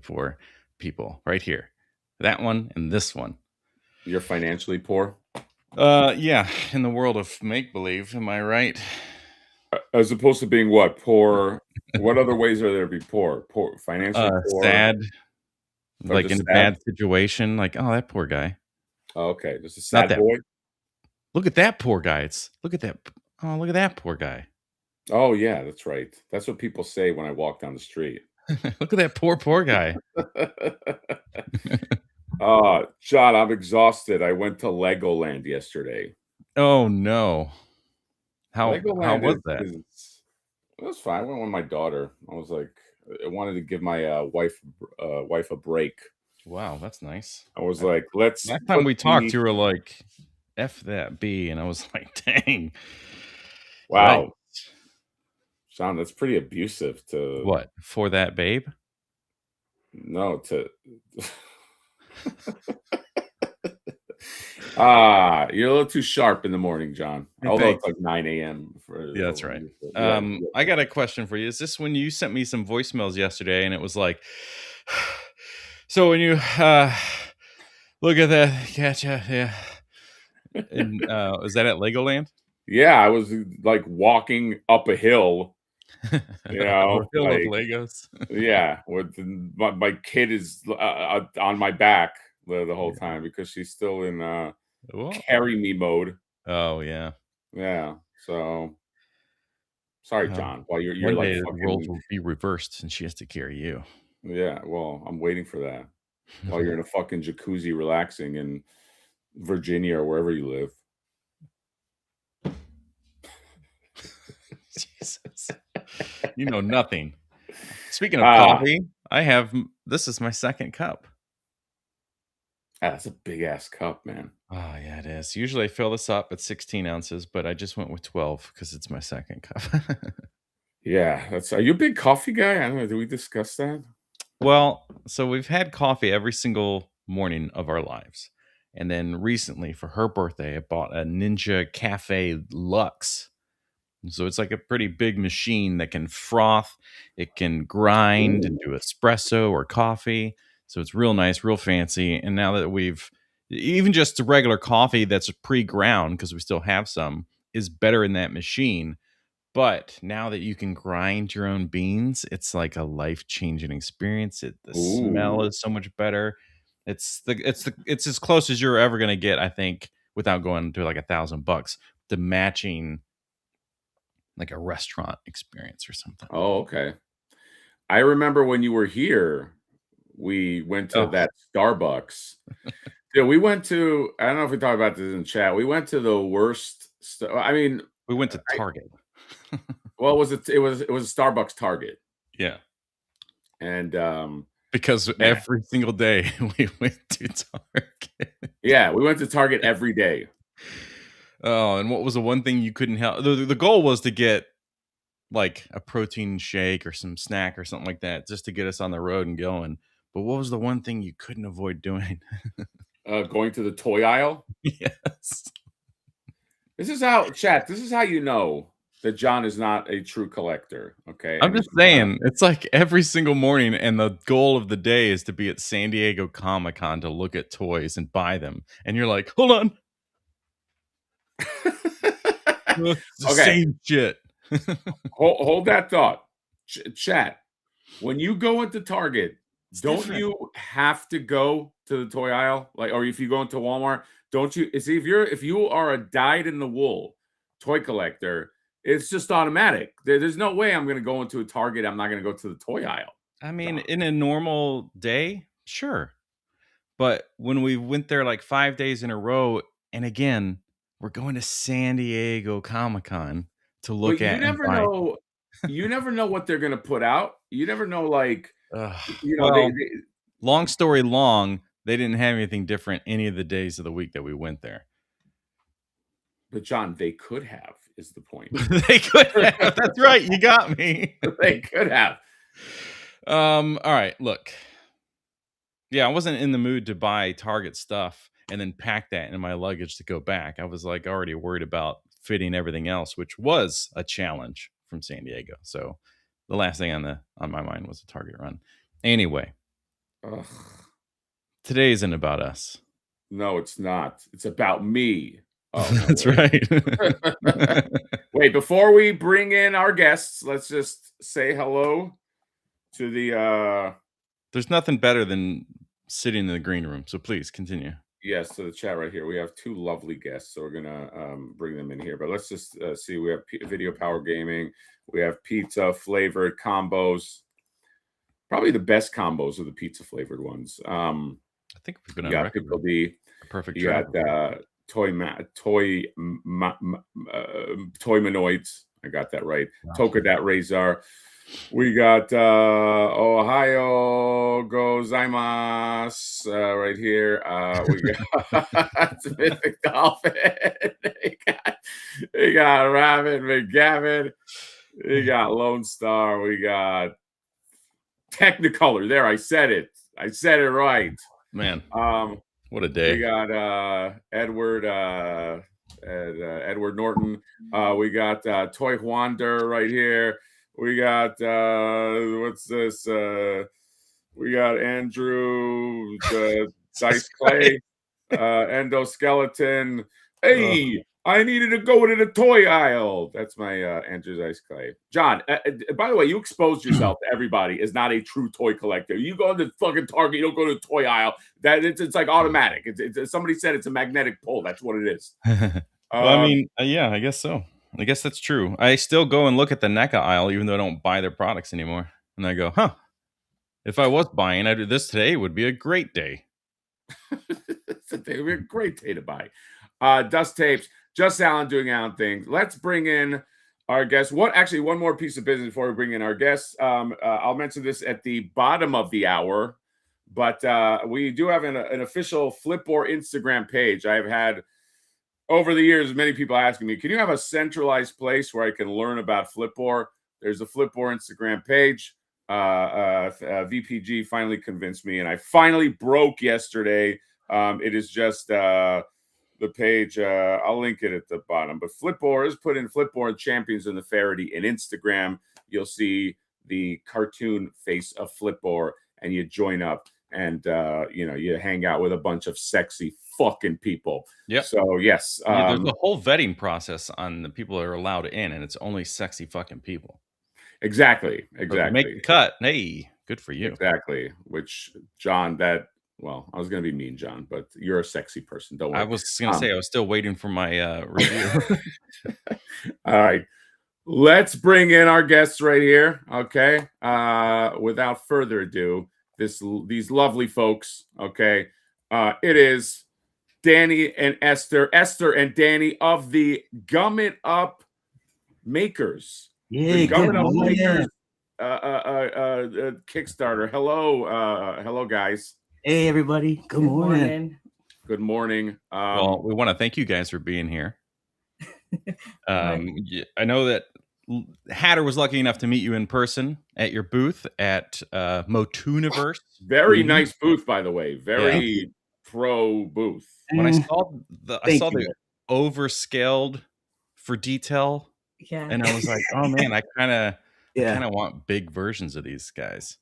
poor people right here. That one and this one. You're financially poor? Yeah, in the world of make-believe, am I right? As opposed to being what? Poor? What other ways are there to be poor? Poor, financially poor, Sad, or like just in a sad? bad situation, like, oh, that poor guy. Oh, okay, just a Not sad that. boy? Look at that poor guy. Look at that. Oh, look at that poor guy. Oh, yeah, that's right. That's what people say when I walk down the street. Look at that poor guy. John, I'm exhausted. I went to Legoland yesterday. Oh no. How Legoland was that? it was fine. I went with my daughter. I was like, I wanted to give my wife a break. Wow, that's nice. I was like, let's Last time put we talked, the you were like, "F that B," and I was like, "Dang, yikes!" wow, John, that's pretty abusive to What for that babe? no to you're a little too sharp in the morning, John. Hey, Although thanks. it's like 9 a.m. for Yeah, that's right. yeah. I got a question for you. Is this when you sent me some voicemails yesterday, and it was like, so when you look at that, gotcha, yeah. And is that at Legoland? Yeah, I was like walking up a hill, you A know, hill of like Legos. yeah, with my kid is on my back the whole Yeah. time because she's still in Well, carry me mode. oh yeah. Yeah, so sorry, Um, John. While you're one like day the roles fucking will be reversed, and she has to carry you. yeah. Well, I'm waiting for that. While you're in a fucking jacuzzi relaxing in Virginia or wherever you live. Jesus, you know nothing. Speaking of Ah, coffee, this is my second cup. that's a big ass cup, man. Oh yeah, it is. Usually I fill this up at 16 ounces, but I just went with 12 because it's my second cup. Yeah, that's. Are you a big coffee guy? I don't know. Did we discuss that? Well, so we've had coffee every single morning of our lives. And then recently for her birthday, I bought a Ninja Cafe Luxe. So it's like a pretty big machine that can froth, it can grind and Ooh. do espresso or coffee. So it's real nice, real fancy. And now that we've even just the regular coffee that's pre-ground, because we still have some, is better in that machine. But now that you can grind your own beans, it's like a life-changing experience. The smell Ooh. is so much better. It's as close as you're ever gonna get, I think, without going to like $1,000, to matching like a restaurant experience or something. Oh, okay. I remember when you were here, we went to Oh, that Starbucks. Yeah, we went to. I don't know if we talked about this in chat. We went to the worst. I mean, we went to I Target. well, it was a Starbucks Target, Yeah, and because man, every single day we went to Target. yeah, we went to Target every day. Oh, and what was the one thing you couldn't help? The goal was to get like a protein shake or some snack or something like that just to get us on the road and going. But what was the one thing you couldn't avoid doing? Going to the toy aisle. Yes. This is how chat. This is how you know that John is not a true collector. Okay, I'm and just he's not. saying, it's like every single morning, and the goal of the day is to be at San Diego Comic-Con to look at toys and buy them. And you're like, hold on, it's the Okay, same shit. hold that thought, chat. When you go into Target, It's don't different. you have to go to the toy aisle? Like, or if you go into Walmart, don't you? See, if you are a dyed in the wool toy collector, it's just automatic. There's no way I'm going to go into a Target. I'm not going to go to the toy aisle, I mean, John. in a normal day, sure. But when we went there like 5 days in a row, and again, we're going to San Diego Comic-Con to But look you at and never buy. know. You never know what they're going to put out. You never know, like Ugh, they, well, long story long, they didn't have anything different any of the days of the week that we went there. but John, they could have is the point. They could have. That's right. You got me. They could have. All right, look. Yeah, I wasn't in the mood to buy Target stuff and then pack that in my luggage to go back. I was like already worried about fitting everything else, which was a challenge from San Diego. So the last thing on my mind was a Target run. Anyway, Ugh. Today isn't about us. No, it's not. It's about me. Oh, no, That's right. wait. Wait, before we bring in our guests, let's just say hello to the There's nothing better than sitting in the green room, so please continue. yes, to the chat right here. We have two lovely guests, so we're gonna bring them in here. But let's just see. We have Video Power Gaming. We have pizza flavored combos. Probably the best combos are the pizza flavored ones. I think we've been You on got record with Pickle D. a perfect You got travel. Toy Manoids. I got that right. Wow. Tokadat Razor. We got Ohio Gozaimasu right here. We got Mythic Dolphin. we got Rabbit McGavin. We got Lone Star. We got Technicolor. There, I said it. I said it right. Man, Um, what a we day. got Edward Norton. We got Toy Wander right here. We got what's this? We got Andrew Dice Clay, Endoskeleton. Hey, I needed to go to the toy aisle. That's my Andrew Dice Clay. John, by the way, you exposed yourself to everybody as not a true toy collector. You go to the fucking Target, you don't go to the toy aisle. That it's like automatic. Somebody said it's a magnetic pull. That's what it is. Well, I mean, yeah, I guess so. I guess that's true. I still go and look at the NECA aisle, even though I don't buy their products anymore. And I go, huh, if I was buying, I'd do this today would be a great day. It's a great day to buy. Dust tapes, just Alan doing Alan things. Let's bring in our guests. One more piece of business before we bring in our guests. I'll mention this at the bottom of the hour, but we do have an official Flipboard Instagram page. I've had over the years many people asking me, can you have a centralized place where I can learn about Flipboard? There's a Flipboard Instagram page. VPG finally convinced me, and I finally broke yesterday. It is just the page. I'll link it at the bottom. But Flipboard is put in Flipboard Champions in the Faraday in Instagram. You'll see the cartoon face of Flipboard, and you join up, and you hang out with a bunch of sexy fucking people. Yep. So yes, There's a whole vetting process on the people that are allowed in, and it's only sexy fucking people. exactly. So if you make the cut, hey, good for you. Exactly. Which John, well, I was going to be mean, John, but you're a sexy person. Don't worry. I was going to say I was still waiting for my review. All right. Let's bring in our guests right here. Okay. Without further ado, these lovely folks. Okay. It is Danny and Esther and Danny of the Gum It Up Makers. Yeah, The Gum good It Up morning. Makers Kickstarter. Hello, guys. Hey, everybody. Good morning. Good morning. Well, we want to thank you guys for being here. I know that Hatter was lucky enough to meet you in person at your booth at Motuniverse. Very nice booth, by the way. Very pro booth. When I saw the overscaled for detail, and I was like, oh man, I kind of want big versions of these guys.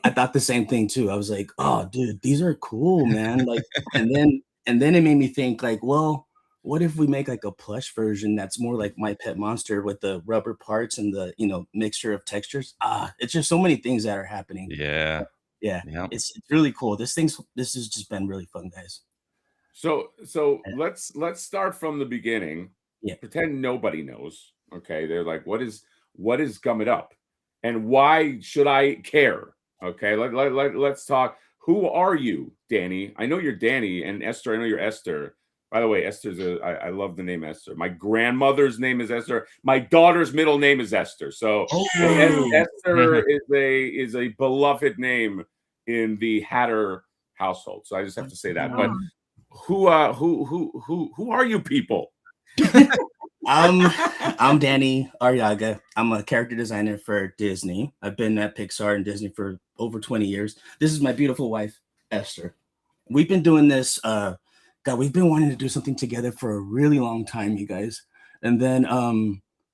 I thought the same thing too. I was like, oh dude, these are cool, man. Like, and then it made me think like, well, what if we make like a plush version that's more like My Pet Monster with the rubber parts and the mixture of textures? It's just so many things that are happening. Yeah. It's really cool. This has just been really fun, guys. So let's start from the beginning. Yeah. Pretend nobody knows. Okay. They're like, what is Gum It Up? And why should I care? Okay. Let's talk. Who are you, Danny? I know you're Danny, and Esther, I know you're Esther. By the way, Esther's I love the name Esther. My grandmother's name is Esther. My daughter's middle name is Esther. So Esther is a beloved name in the Hatter household. So I just have to say that. But who are you people? I'm Danny Arriaga. I'm a character designer for Disney. I've been at Pixar and Disney for over 20 years. This is my beautiful wife, Esther. We've been doing this. We've been wanting to do something together for a really long time, you guys. And then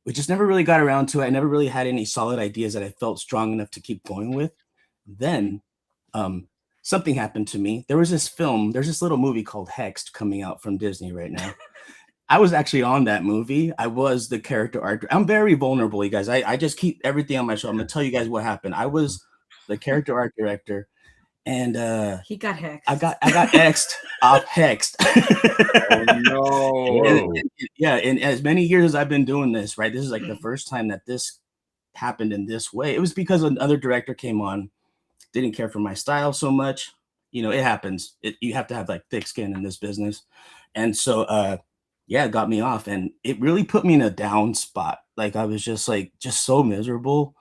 we just never really got around to it. I never really had any solid ideas that I felt strong enough to keep going with. Then something happened to me. There's this little movie called Hexed coming out from Disney right now. I was actually on that movie. I was the character art. I'm very vulnerable, you guys. I just keep everything on my show. I'm gonna tell you guys what happened. I was the character art director, and he got hexed. I got X'd off Hexed. Oh no! Yeah, and as many years as I've been doing this, right? This is like the first time that this happened in this way. It was because another director came on, didn't care for my style so much. You know, it happens. You have to have like thick skin in this business, and so yeah, it got me off, and it really put me in a down spot. Like I was just so miserable.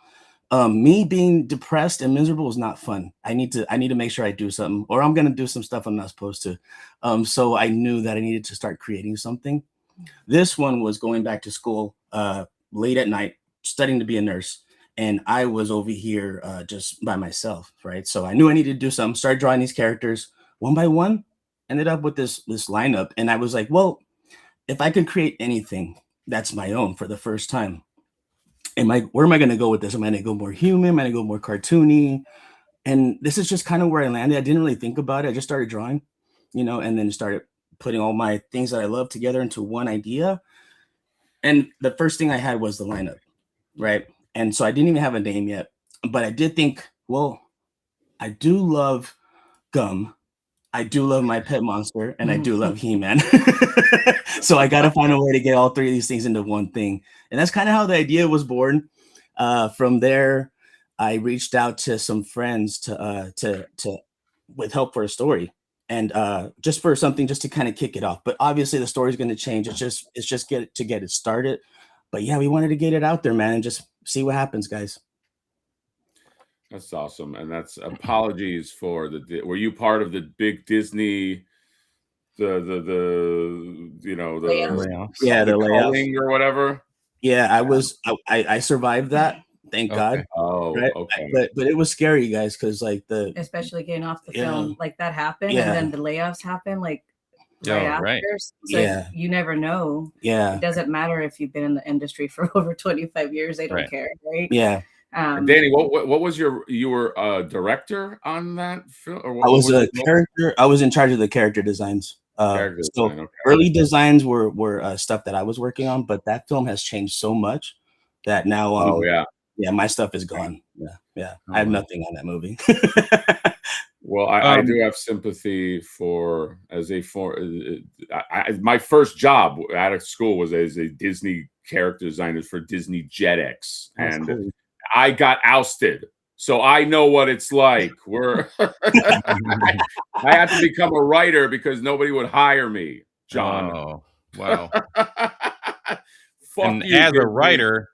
Me being depressed and miserable is not fun. I need to make sure I do something, or I'm gonna do some stuff I'm not supposed to. So I knew that I needed to start creating something. This one was going back to school late at night, studying to be a nurse, and I was over here just by myself, right? So I knew I needed to do something. Started drawing these characters one by one. Ended up with this lineup, and I was like, well, if I could create anything that's my own for the first time, where am I going to go with this? Am I going to go more human? Am I going to go more cartoony? And this is just kind of where I landed. I didn't really think about it. I just started drawing, and then started putting all my things that I love together into one idea. And the first thing I had was the lineup, right? And so I didn't even have a name yet, but I did think, well, I do love gum. I do love my pet monster, and I do love He-Man. So I got to find a way to get all three of these things into one thing. And that's kind of how the idea was born. From there, I reached out to some friends to with help for a story, and just for something just to kind of kick it off. But obviously the story is going to change. It's just get it started. But yeah, we wanted to get it out there, man, and just see what happens, guys. That's awesome. And that's apologies for were you part of the big Disney, the layoffs? Yeah, the layoffs or whatever? Yeah, I survived that. Thank God. Oh, right? okay. But it was scary, guys, because like especially getting off the film, like that happened, and then the layoffs happened, like right after. So you never know. Yeah. It doesn't matter if you've been in the industry for over 25 years, they don't care, right? Yeah. Danny, what was you were a director on that film? Or I was a character. I was in charge of the character designs. Early designs were stuff that I was working on, but that film has changed so much that now, my stuff is gone. Yeah. I have nothing on that movie. Well, I do have sympathy my first job out of school was as a Disney character designer for Disney Jetix, and cool. I got ousted, so I know what it's like. I had to become a writer because nobody would hire me, John. Oh, wow. Fuck you, as a writer,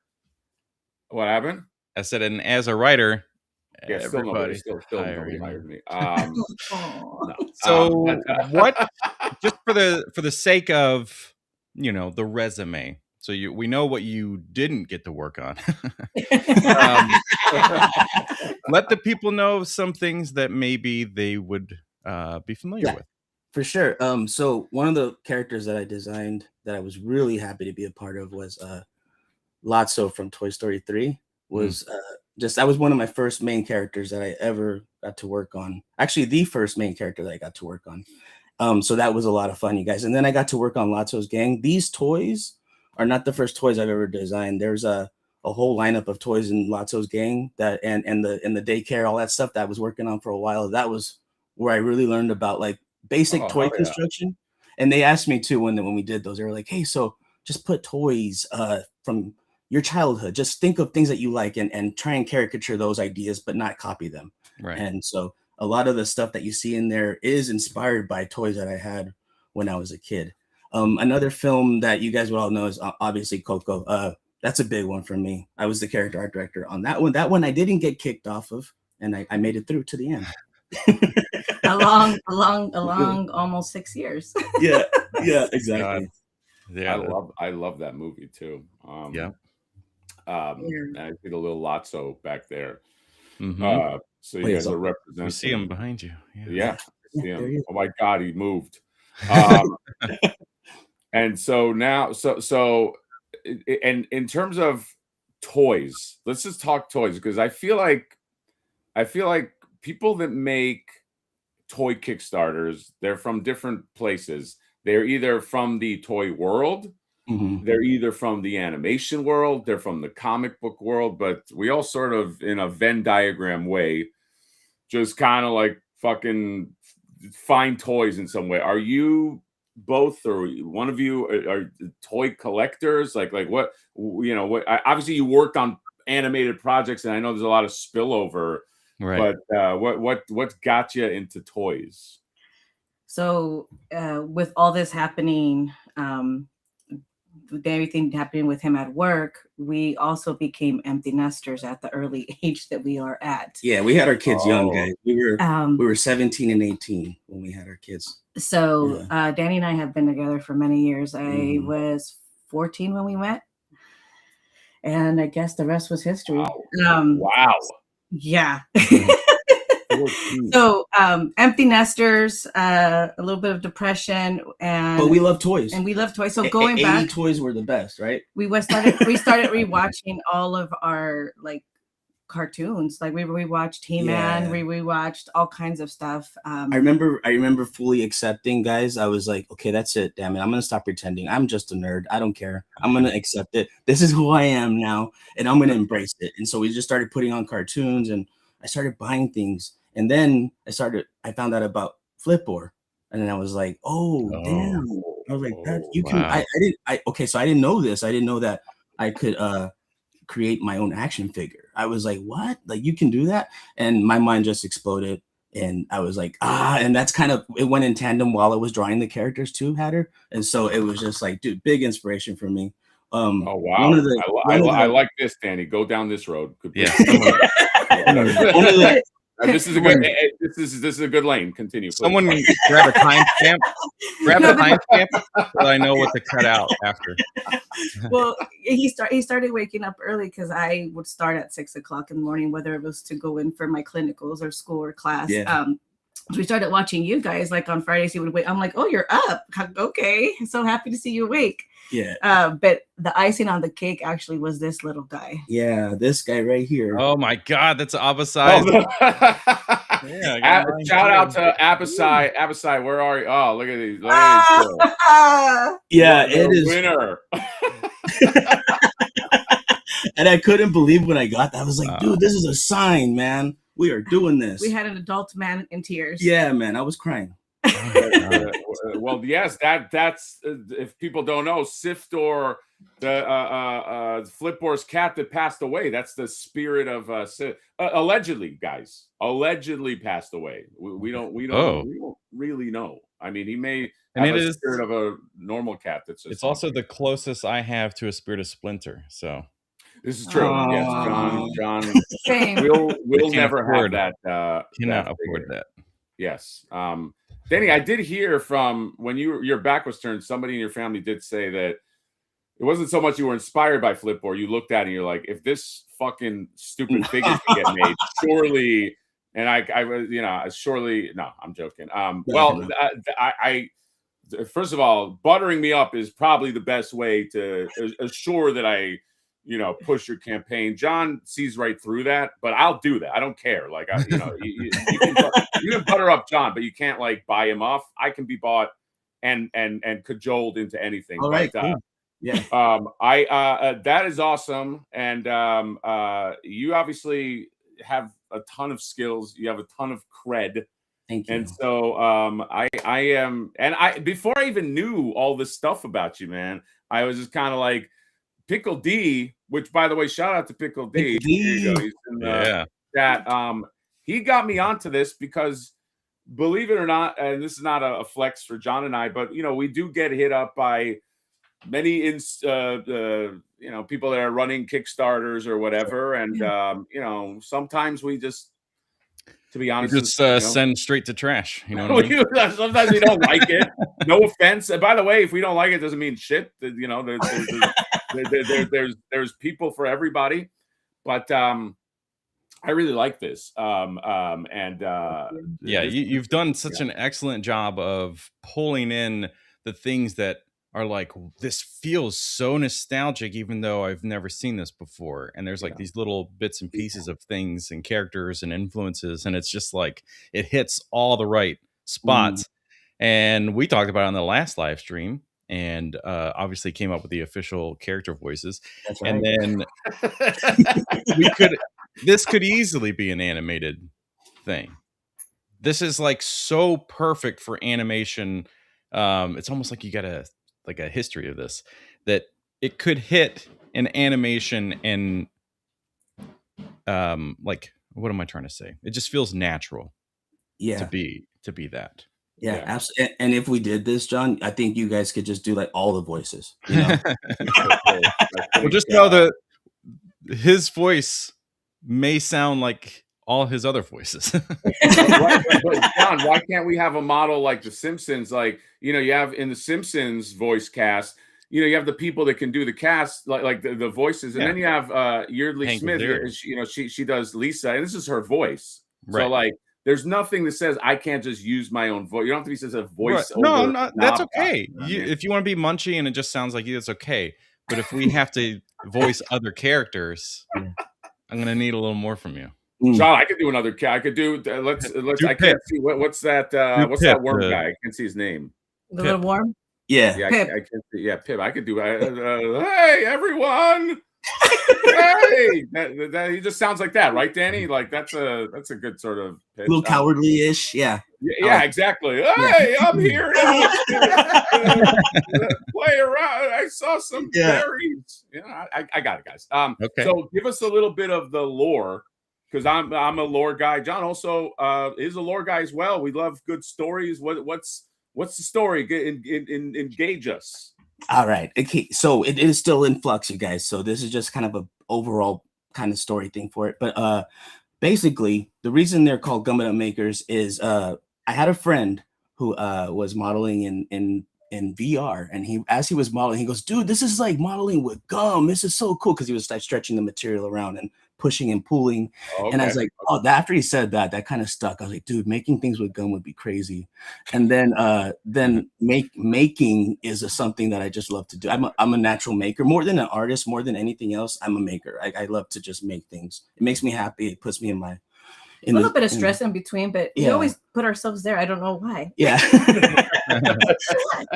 what happened? I said, and as a writer, everybody still nobody hired me. So what? Just for the sake of the resume. So we know what you didn't get to work on. Let the people know some things that maybe they would be familiar with. For sure. So one of the characters that I designed that I was really happy to be a part of was Lotso from Toy Story 3. I was one of my first main characters that I ever got to work on. Actually, the first main character that I got to work on. So that was a lot of fun, you guys. And then I got to work on Lotso's gang. These toys are not the first toys I've ever designed. There's a whole lineup of toys in Lotso's gang that and the daycare, all that stuff that I was working on for a while. That was where I really learned about like basic toy construction. And they asked me too when we did those. They were like, hey, so just put toys from your childhood. Just think of things that you like and try and caricature those ideas, but not copy them. Right. And so a lot of the stuff that you see in there is inspired by toys that I had when I was a kid. Another film that you guys would all know is obviously Coco. That's a big one for me. I was the character art director on that one. That one I didn't get kicked off of, and I made it through to the end. along almost 6 years. yeah, exactly. Yeah, I love that movie too. Yeah. I did a little Lotso back there. Mm-hmm. So you guys are representing. We see him behind you. Yeah, see him. Oh my God, he moved. And so now, and in terms of toys, let's just talk toys, because I feel like people that make toy Kickstarters. They're from different places. They're either from the toy world, they're either from the animation world, they're from the comic book world, but we all sort of, in a Venn diagram way, just kind of like fucking find toys in some way. Are you both, or one of you are toy collectors? Like what, you know, what, obviously you worked on animated projects, and I know there's a lot of spillover, right? But what got you into toys? So with all this happening, with everything happening with him at work, we also became empty nesters at the early age that we are at. Yeah, we had our kids young, guys. We were 17 and 18 when we had our kids. So Danny and I have been together for many years. I was 14 when we met, and I guess the rest was history. Wow. Yeah. So empty nesters, a little bit of depression, but we love toys. And we love toys. So going back, toys were the best, right? We started rewatching all of our like cartoons. Like we rewatched He-Man, we rewatched all kinds of stuff. I remember fully accepting, guys. I was like, okay, that's it. Damn it, I'm gonna stop pretending. I'm just a nerd. I don't care. I'm gonna accept it. This is who I am now, and I'm gonna embrace it. And so we just started putting on cartoons, and I started buying things. And then I found out about Flipboard, and then I was like, oh damn. I was like, that you can. So I didn't know this. I didn't know that I could create my own action figure. I was like, what? Like you can do that? And my mind just exploded. And I was like, and that's kind of, it went in tandem while I was drawing the characters too, Hatter. And so it was just like, dude, big inspiration for me. Oh wow! I like this, Danny. Go down this road. Yeah. This is a good. This is a good lane. Continue. Please. Someone grab a timestamp. Grab a timestamp so I know what to cut out after. Well, he started waking up early because I would start at 6 o'clock in the morning, whether it was to go in for my clinicals or school or class. Yeah. So we started watching you guys. Like on Fridays, he would wait. I'm like, oh, you're up. Okay, so happy to see you awake. Yeah. But the icing on the cake actually was this little guy. Yeah, this guy right here. Oh my God, that's Abasai. Shout out to Abasai. Abasai, where are you? Oh, look at these. Yeah, it is winner. And I couldn't believe when I got that. I was like, dude, this is a sign, man. We are doing this. We had an adult man in tears. Yeah, man, I was crying. Well, yes, that's if people don't know, Siftor, the Flipboard's cat that passed away. That's the spirit of allegedly, guys. Allegedly passed away. We don't really know. I mean, he may have a spirit of a normal cat. It's also the closest I have to a spirit of Splinter. So this is true. Yes, John. We'll never have that. Cannot afford that. Yes. Danny, I did hear from when your back was turned, somebody in your family did say that it wasn't so much you were inspired by Flipboard. You looked at it and you're like, if this fucking stupid figure can get made, surely. And I was, surely. No, I'm joking. Well, I first of all, buttering me up is probably the best way to assure that I, push your campaign. John sees right through that, but I'll do that. I don't care. Like, you can butter up John, but you can't like buy him off. I can be bought and cajoled into anything. All right. But, cool. Yeah. That is awesome. And you obviously have a ton of skills. You have a ton of cred. Thank you. And so I am, and before I even knew all this stuff about you, man, I was just kind of like, Pickle D, which by the way, shout out to Pickle D. Here you go. He's in the chat. He got me onto this because, believe it or not, and this is not a flex for John and I, but we do get hit up by many people that are running Kickstarters or whatever, and sometimes we just, to be honest, just send straight to trash. You know what I mean? Sometimes we don't like it. No offense. And by the way, if we don't like it, doesn't mean shit. There's people for everybody, but I really like this. You've done such an excellent job of pulling in the things that are like, this feels so nostalgic, even though I've never seen this before. And there's like these little bits and pieces of things and characters and influences, and it's just like it hits all the right spots. And we talked about it on the last live stream, and obviously came up with the official character voices. That's And right. then this could easily be an animated thing. This is like so perfect for animation. It's almost like you got a history of this, that it could hit an animation, and like, what am I trying to say? It just feels natural to be that. Yeah, absolutely. And if we did this, John, I think you guys could just do like all the voices. You know? Well, just know that his voice may sound like all his other voices. But John, why can't we have a model like The Simpsons? Like, you know, you have in The Simpsons voice cast, you know, you have the people that can do the cast, like the voices, and then you have Yeardley Hank Smith. Azaria. You know, she does Lisa, and this is her voice. Right. So like, there's nothing that says I can't just use my own voice. You don't have to be such a voice. No, no, that's okay. Guy, you know If you want to be Munchy and it just sounds like you, it's okay. But if we have to voice other characters, I'm gonna need a little more from you. John, I could do another cat. I could do. Let's. I can't see what's that. What's that worm guy? I can't see his name. The little worm. Yeah, I can't see. Yeah, Pip. I could do. Hey, everyone. Hey, that he just sounds like that, right, Danny? Like that's a good sort of pitch. A little cowardly-ish. Yeah. Yeah, exactly. Hey, I'm here to play around. I saw some berries. Yeah, I got it, guys. Okay. So give us a little bit of the lore, because I'm a lore guy. John also is a lore guy as well. We love good stories. What's the story? Engage us. All right. Okay. So it is still in flux, you guys. So this is just kind of a overall kind of story thing for it. But basically, the reason they're called Gum It Up Makers is I had a friend who was modeling in VR, and as he was modeling, he goes, "Dude, this is like modeling with gum. This is so cool," because he was like stretching the material around and pushing and pulling. Okay. And I was like, oh, after he said that kind of stuck. I was like, dude, making things with gum would be crazy. And then making is something that I just love to do. I'm a natural maker, more than an artist, more than anything else. I'm a maker. I love to just make things. It makes me happy. It puts me in my a little bit of stress in between, but we always put ourselves there. I don't know why. Yeah.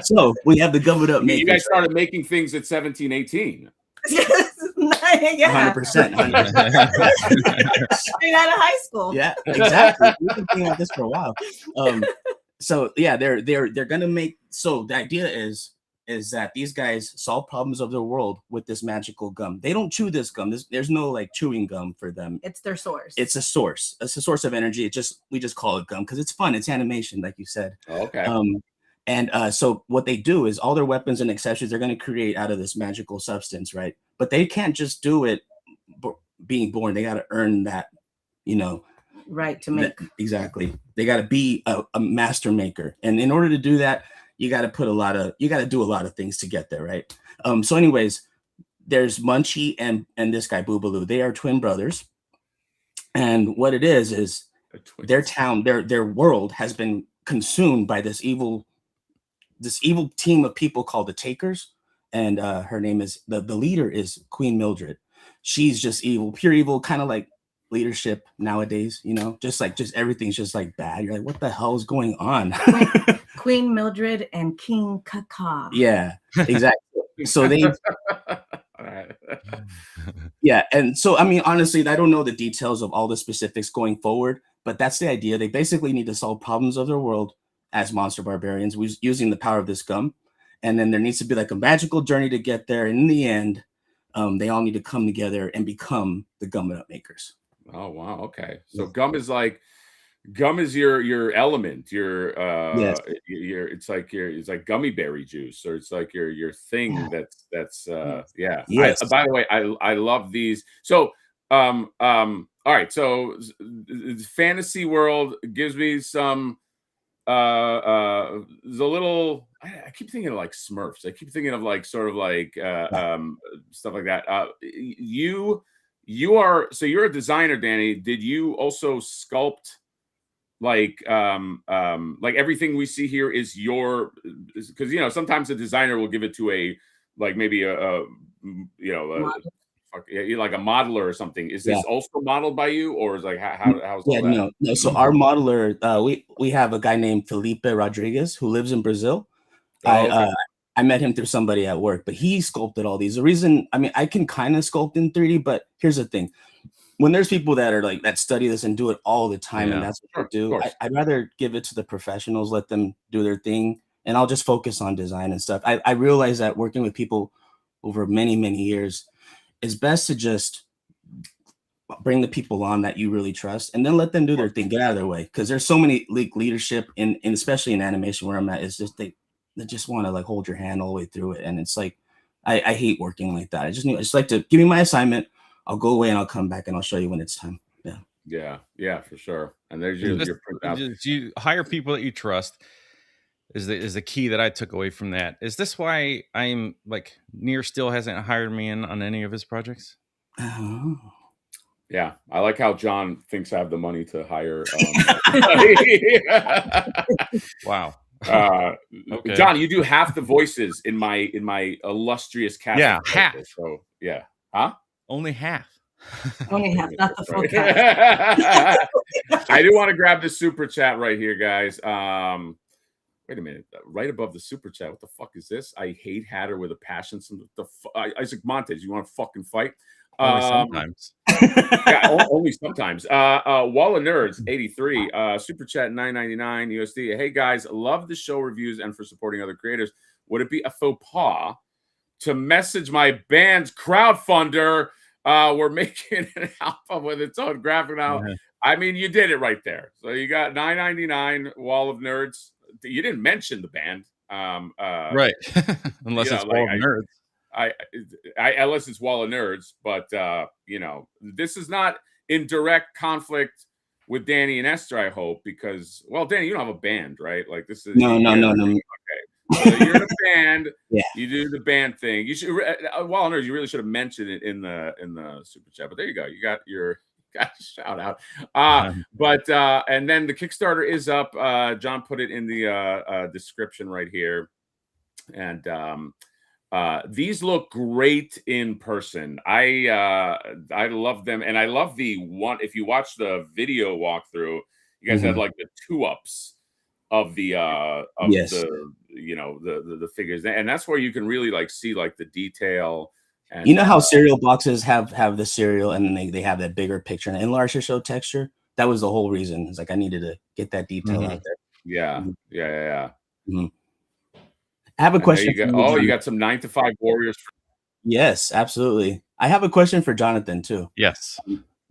So we have the Gum It Up Makers. You guys started making things at 17, 18. Yeah. 100%. Straight out of high school. Yeah, exactly. We've been doing this for a while. So yeah, they're gonna make. So the idea is that these guys solve problems of their world with this magical gum. They don't chew this gum. There's no like chewing gum for them. It's their source. It's a source. It's a source of energy. We just call it gum because it's fun. It's animation, like you said. Okay. So what they do is all their weapons and accessories they're going to create out of this magical substance, right? But they can't just do it being born. They got to earn that, right to make. Exactly. They got to be a master maker, and in order to do that, you got to do a lot of things to get there, right? So, anyways, there's Munchy and this guy Boo Balu. They are twin brothers, and what it is their town, their world has been consumed by this evil team of people called the Takers, and her name is the leader is Queen Mildred. She's just evil, pure evil, kind of like leadership nowadays, just everything's just like bad. You're like, what the hell is going on? Queen Mildred and King Kaka. Yeah, exactly. So they yeah, and so I mean, honestly, I don't know the details of all the specifics going forward, but that's the idea. They basically need to solve problems of their world as monster barbarians using the power of this gum, and then there needs to be like a magical journey to get there. And in the end, they all need to come together and become the Gum It Up Makers. Oh wow, okay. So gum is your element. Yes. It's like gummy berry juice, or it's like your thing. That's yeah. Yes. By the way, I love these. So all right. So fantasy world gives me some. There's a little. I keep thinking of like Smurfs. I keep thinking of like sort of like stuff like that. You're a designer, Danny. Did you also sculpt like everything we see here is your, because you know sometimes a designer will give it to a like maybe a you know like a modeler or something. Is this also modeled by you, or is like how's all that? No. So our modeler, we have a guy named Felipe Rodriguez who lives in Brazil. Oh, okay. I met him through somebody at work, but he sculpted all these. The reason, I mean, I can kind of sculpt in 3D, but here's the thing. When there's people that are like that study this and do it all the time, and that's what they do, I'd rather give it to the professionals, let them do their thing, and I'll just focus on design and stuff. I realize that working with people over many, many years, it's best to just bring the people on that you really trust and then let them do their thing, get out of their way. Because there's so many leadership in especially in animation where I'm at, it's just they just want to like hold your hand all the way through it. And it's like, I hate working like that. I just like to give me my assignment. I'll go away and I'll come back and I'll show you when it's time. Yeah, for sure. And there's your print. You hire people that you trust is the key that I took away from that. Is this why I'm like Near still hasn't hired me in on any of his projects? Yeah, I like how John thinks I have the money to hire. Wow. Okay. John, you do half the voices in my illustrious cast. Yeah, half. So yeah, huh? Only half. Only half, not the full cast. I do want to grab the super chat right here, guys. Wait a minute. Right above the super chat, what the fuck is this? I hate Hatter with a passion. Isaac Montes, you want to fucking fight? Only sometimes. Yeah, only sometimes. Wall of Nerds 83 super chat 9.99 USD. Hey guys, love the show reviews and for supporting other creators. Would it be a faux pas to message my band's crowdfunder? We're making an album with its own graphic now. Yeah. I mean, you did it right there. So you got 9.99 Wall of Nerds. You didn't mention the band, right? Unless it's Wall of Nerds. Unless it's Wall of Nerds, but you know, this is not in direct conflict with Danny and Esther, I hope, because Danny, you don't have a band, right? Like this is no. Okay, so you're in a band. Yeah, you do the band thing. You should Wall of Nerds. You really should have mentioned it in the super chat. But there you go. You got your shout out. But and then the Kickstarter is up. John put it in the description right here, and these look great in person. I love them, and I love the one. If you watch the video walkthrough, you guys had like the 2-ups of the the you know the figures, and that's where you can really like see like the detail. And, you know how cereal boxes have the cereal, and then they have that bigger picture and enlarge to show texture. That was the whole reason. It's like I needed to get that detail out there. Yeah. I have a question. You got some 9 to 5 warriors. Yes, absolutely. I have a question for Jonathan too. Yes.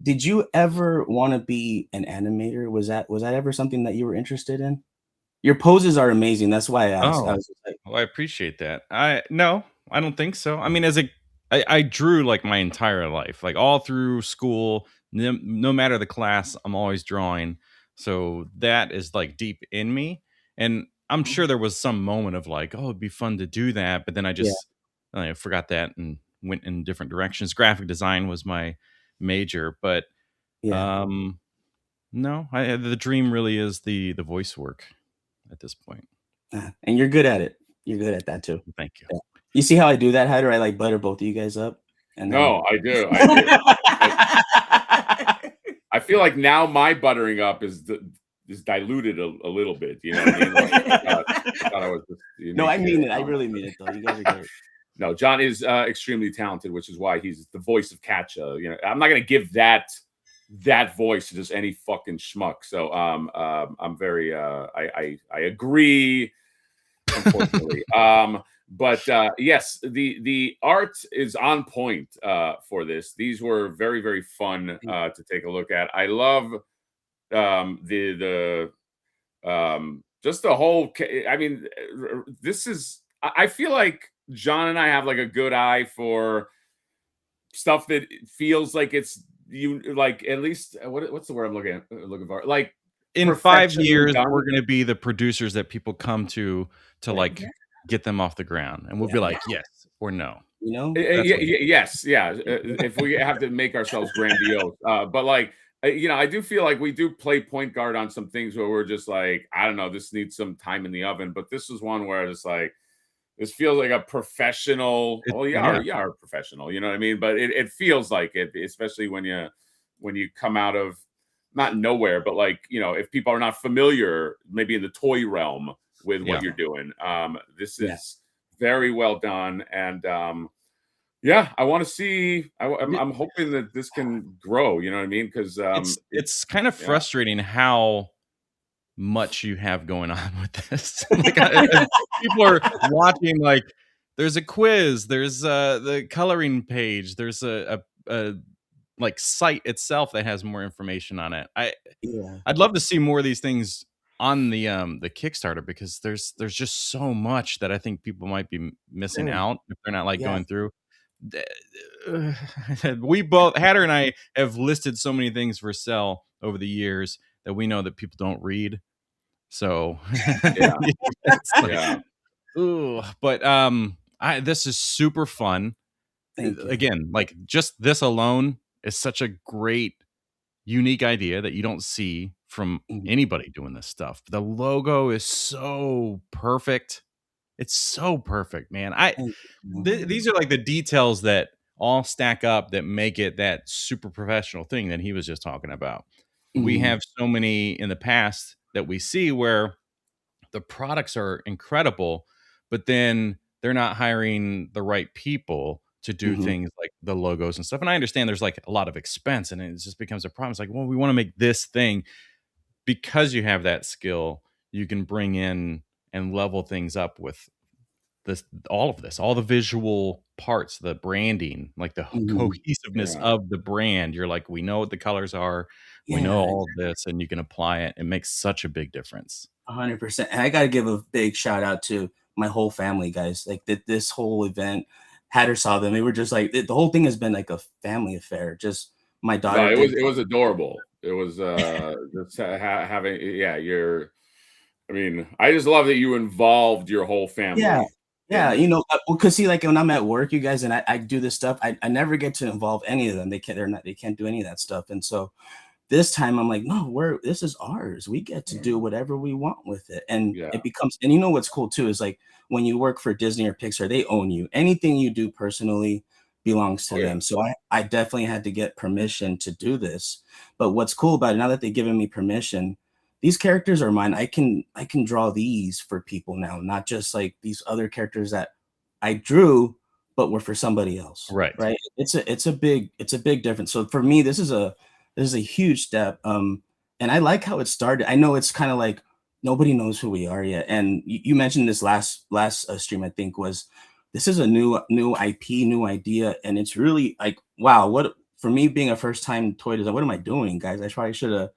Did you ever want to be an animator? Was that ever something that you were interested in? Your poses are amazing. That's why I asked. Oh, I appreciate that. No, I don't think so. I mean, I drew like my entire life, like all through school. No matter the class, I'm always drawing. So that is like deep in me, and I'm sure there was some moment of like, oh, it'd be fun to do that. But then I just I forgot that and went in different directions. Graphic design was my major, but no, the dream really is the voice work at this point. And you're good at it. You're good at that too. Thank you. Yeah. You see how I do that, Hatter? I like butter both of you guys up. And no, I do. I feel like now my buttering up is diluted a little bit, you know what I mean? Like, I thought I was just no, I mean it. I really mean it, though. You guys are great. No, John is extremely talented, which is why he's the voice of Katja. You know, I'm not going to give that voice to just any fucking schmuck. So I'm very I agree, unfortunately. But yes, the art is on point for this. These were very, very fun to take a look at. I love just the whole. I mean, this is. I feel like John and I have like a good eye for stuff that feels like it's like at least what's the word I'm looking for? Like in 5 years, we're going to be the producers that people come to like get them off the ground, and we'll be like yes or no. You know? Yes. If we have to make ourselves grandiose, but like I do feel like we do play point guard on some things where we're just like, I don't know, this needs some time in the oven. But this is one where it's like, this feels like a professional. Well, you are a professional, you know what I mean? But it feels like it, especially when you come out of not nowhere, but like, if people are not familiar, maybe in the toy realm with what you're doing. This is very well done. And I want to see. I'm hoping that this can grow. You know what I mean? Because it's kind of frustrating how much you have going on with this. Like, people are watching. Like, there's a quiz. There's the coloring page. There's a like site itself that has more information on it. I'd love to see more of these things on the Kickstarter, because there's just so much that I think people might be missing out if they're not like going through. We both, Hatter and I, have listed so many things for sale over the years that we know that people don't read. So ooh, but this is super fun. Again, like, just this alone is such a great, unique idea that you don't see from anybody doing this stuff. The logo is so perfect. It's so perfect, man. These are like the details that all stack up that make it that super professional thing that he was just talking about. We have so many in the past that we see where the products are incredible, but then they're not hiring the right people to do things like the logos and stuff. And I understand there's like a lot of expense, and it just becomes a problem. It's like, well, we want to make this thing. Because you have that skill, you can bring in and level things up with all the visual parts, the branding, like the cohesiveness of the brand. You're like, we know what the colors are. We know all of this, and you can apply it. It makes such a big difference. 100%. And I got to give a big shout out to my whole family, guys. Like, this whole event, Hatter saw them. They were just like, the whole thing has been like a family affair. Just my daughter. No, it was adorable. It was just having, I mean, I just love that you involved your whole family. Yeah, because see, like, when I'm at work, you guys, and I do this stuff, I never get to involve any of them. They can't do any of that stuff. And so this time I'm like, no, this is ours. We get to do whatever we want with it. And it becomes, and what's cool too is, like, when you work for Disney or Pixar, they own you. Anything you do personally belongs to them. So I definitely had to get permission to do this. But what's cool about it, now that they've given me permission, these characters are mine. I can draw these for people now, not just like these other characters that I drew, but were for somebody else. Right. It's a big difference. So for me, this is a huge step. And I like how it started. I know it's kind of like nobody knows who we are yet. And you mentioned this last stream, I think, was this is a new IP, new idea, and it's really like, wow, what, for me being a first time toy designer, what am I doing, guys? I probably should have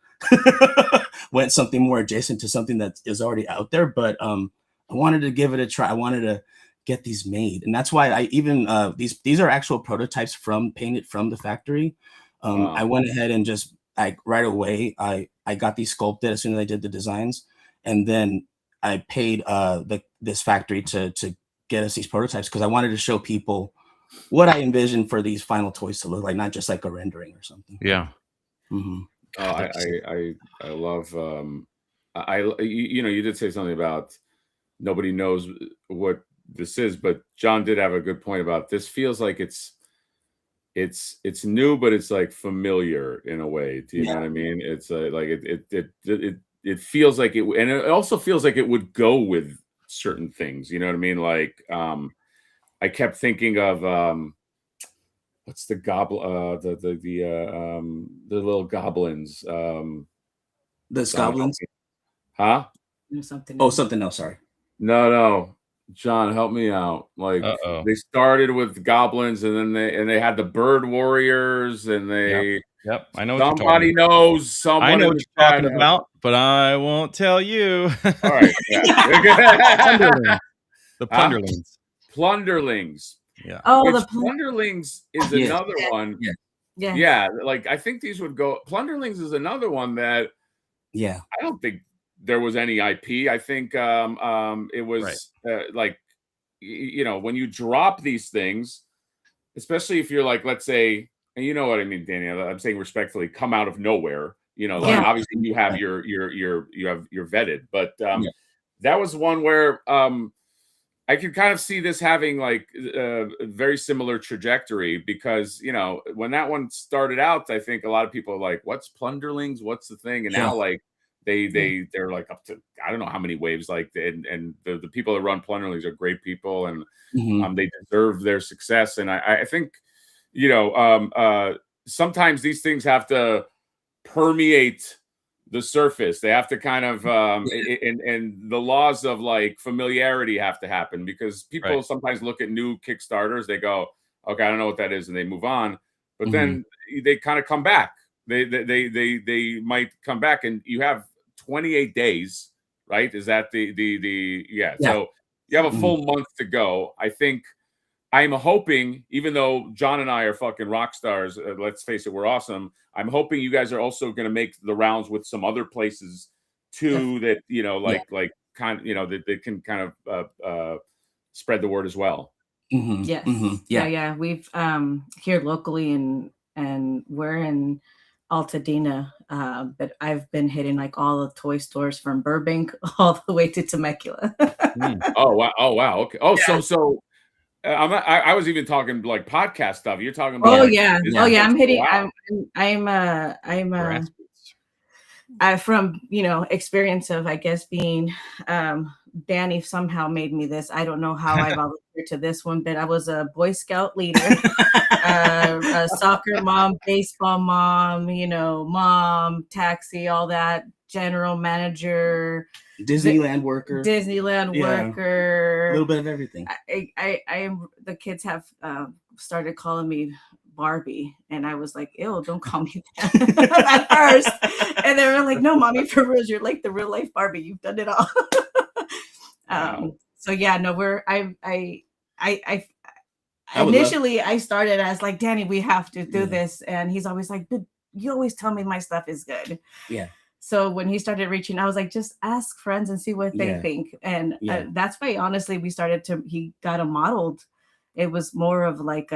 went something more adjacent to something that is already out there, but I wanted to give it a try. I wanted to get these made, and that's why I even these are actual prototypes painted from the factory. I went ahead and just right away I got these sculpted as soon as I did the designs, and then I paid this factory to get us these prototypes, because I wanted to show people what I envisioned for these final toys to look like, not just like a rendering or something. Yeah. I love you did say something about nobody knows what this is, but John did have a good point about this. Feels like it's new, but it's like familiar in a way. Do you know what I mean? It's like it feels like it, and it also feels like it would go with certain things. You know what I mean? Like I kept thinking of what's the goblin? The little goblins. The goblins? Huh? Something else. Sorry. No. John, help me out. Like, they started with goblins, and then they had the bird warriors, and they. Yep. I know. Somebody knows. Someone I know what you're talking about, but I won't tell you. All right. Yeah. The Plunderlings. Plunderlings. Yeah. Oh, the Plunderlings is another one. Yeah. Like, I think these would go. Plunderlings is another one that. Yeah. I don't think there was any IP. I think it was like, when you drop these things, especially if you're like, let's say and you know what I mean, Danny. I'm saying respectfully, come out of nowhere. You know, like Yeah. obviously you have you're vetted, but Yeah. that was one where I can kind of see this having like a very similar trajectory because you know when that one started out, I think a lot of people are like, "What's Plunderlings? What's the thing?" And Yeah. now like they're like up to I don't know how many waves. Like and the people that run Plunderlings are great people, and Mhm. they deserve their success. And I think you know sometimes these things have to permeate the surface. They have to kind of and the laws of like familiarity have to happen because people Right. sometimes look at new Kickstarters, they go, okay, I don't know what that is, and they move on. But Mhm. then they kind of come back. They might come back, and you have 28 days, right? Is that the yeah? Yeah. So you have a Mhm. full month to go. I think I'm hoping, even though John and I are fucking rock stars, let's face it, we're awesome. I'm hoping you guys are also going to make the rounds with some other places too that you know, Yeah. like kind of you know that they can kind of spread the word as well. Mhm. Yes. Mhm. Yeah, Yeah. yeah. We've here locally and we're in Altadena, but I've been hitting like all the toy stores from Burbank all the way to Temecula. Mm. Oh wow! Oh wow! Okay. Oh, Yeah. so I'm not, I was even talking like podcast stuff. You're talking about Oh like yeah. Yeah. Oh yeah. I'm hitting. wow. I'm Grassroots. from experience of I guess being Danny somehow made me this. I don't know how I volunteered to this one, but I was a Boy Scout leader, a soccer mom, baseball mom, mom, taxi, all that, general manager, Disneyland worker. Disneyland Yeah. A worker. little bit of everything. I am. The kids have started calling me Barbie, and I was like, "Ew, don't call me that." At first, and they were like, "No, mommy, for real, you're like the real life Barbie. You've done it all." Wow. So yeah, no, I I would love. initially I started as like, Danny, we have to do Yeah. this, and he's always like, "But you always tell me my stuff is good." Yeah. So when he started reaching, I was like, just ask friends and see what they Yeah. think. And Yeah. that's why, honestly, he got them modeled. It was more of like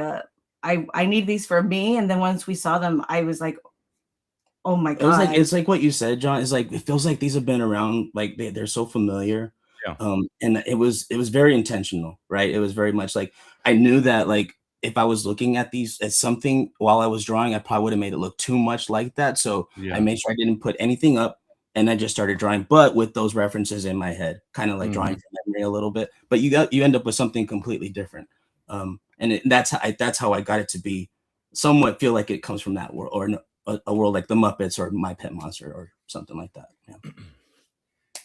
I need these for me. And then once we saw them, I was like, oh my It was like God. it's like what you said, John. It's like it feels like these have been around, like they're so familiar. Yeah. And it was very intentional, right? It was very much like I knew that like if I was looking at these as something while I was drawing, I probably would have made it look too much like that. So Yeah. I made sure I didn't put anything up, and I just started drawing, but with those references in my head, kind of like drawing from memory a little bit. But you end up with something completely different. And that's how I got it to be somewhat feel like it comes from that world, or a world like the Muppets or My Pet Monster or something like that. Yeah.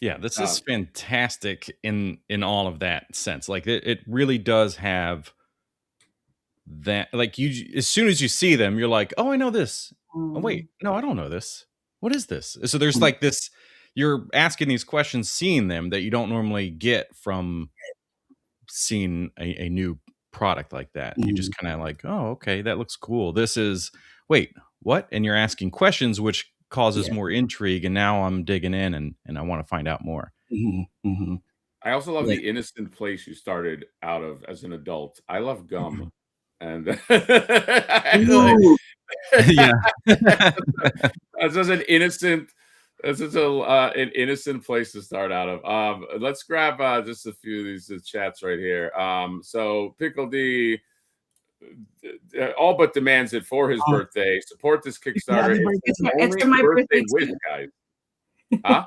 Yeah, this is fantastic in all of that sense. Like it really does have that. Like you, as soon as you see them, you're like, oh, I know this. Oh wait, no, I don't know this. What is this? So there's like this. You're asking these questions, seeing them that you don't normally get from seeing a new product like that. You just kind of like, oh, okay, that looks cool. This is wait, what? And you're asking questions, which causes more intrigue. And now I'm digging in and I want to find out more. I also love Yeah. the innocent place you started out of as an adult. I love gum. And Ooh. Yeah. that's just an innocent an innocent place to start out of. Let's grab just a few of these chats right here. So Pickle D all but demands it for his birthday. Support this Kickstarter. It's for my birthday wish, too. guys. Huh?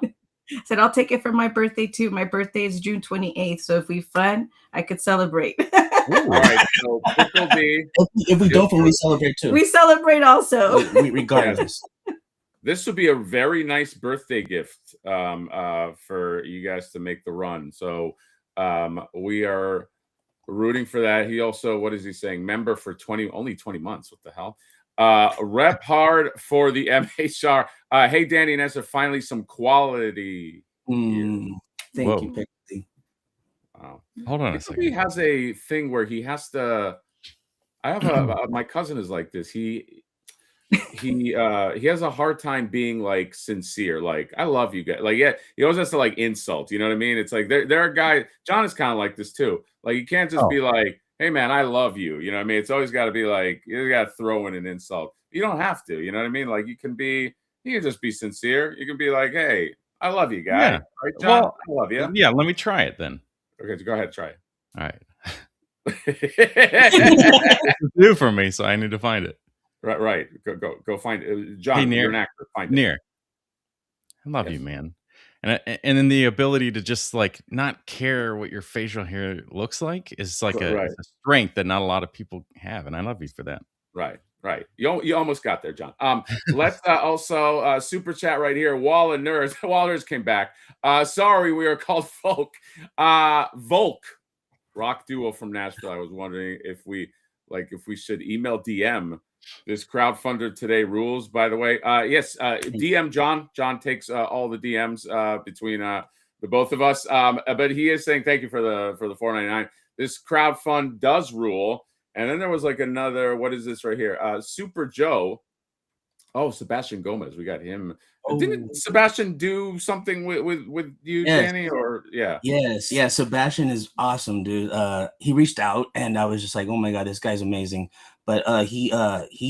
Said I'll take it for my birthday too. My birthday is June 28th, so if we fun, I could celebrate. All right, so Pickle D. If we don't, we celebrate too. We celebrate also. Regardless. This would be a very nice birthday gift for you guys to make the run. So we are rooting for that. He also, what is he saying? Member for only 20 months. What the hell? Rep hard for the MHR. Hey, Danny and Esther, finally some quality. Thank you, Pickle. Wow. Hold on a second. He has a thing where he has to. I have my cousin is like this. He has a hard time being like sincere. Like, I love you guys. Like, yeah, he always has to like insult. You know what I mean? It's like there are guys. John is kind of like this too. Like, you can't just be like, hey man, I love you. You know what I mean? It's always got to be like, you got to throw in an insult. You don't have to, you know what I mean? Like you can just be sincere. You can be like, hey, I love you, guy. Yeah. Right, John? Well, I love you. yeah, let me try it then. Okay, so go ahead, try All right. it. It's new for me, so I need to find it. Right. Go find it. Hey, John, you're an actor. Find it. Near. I love you, Yes. man. And then the ability to just like not care what your facial hair looks like is like Right. it's a strength that not a lot of people have, and I love you for that. Right. You almost got there, John. Let's also super chat right here. Wall and Nerds. Wallers came back. Sorry, we are called Folk. Volk, rock duo from Nashville. I was wondering if we should email DM this crowdfunder today rules. By the way, yes, DM John. John takes all the DMs between the both of us. But he is saying thank you for the $4.99. This crowdfund does rule. And then there was like another, what is this right here? Super Joe. Oh, Sebastian Gomez. We got him. Oh. Didn't Sebastian do something with you, Yes. Danny? Or yeah. Yes. Yeah. Sebastian is awesome, dude. He reached out and I was just like, oh my God, this guy's amazing. But he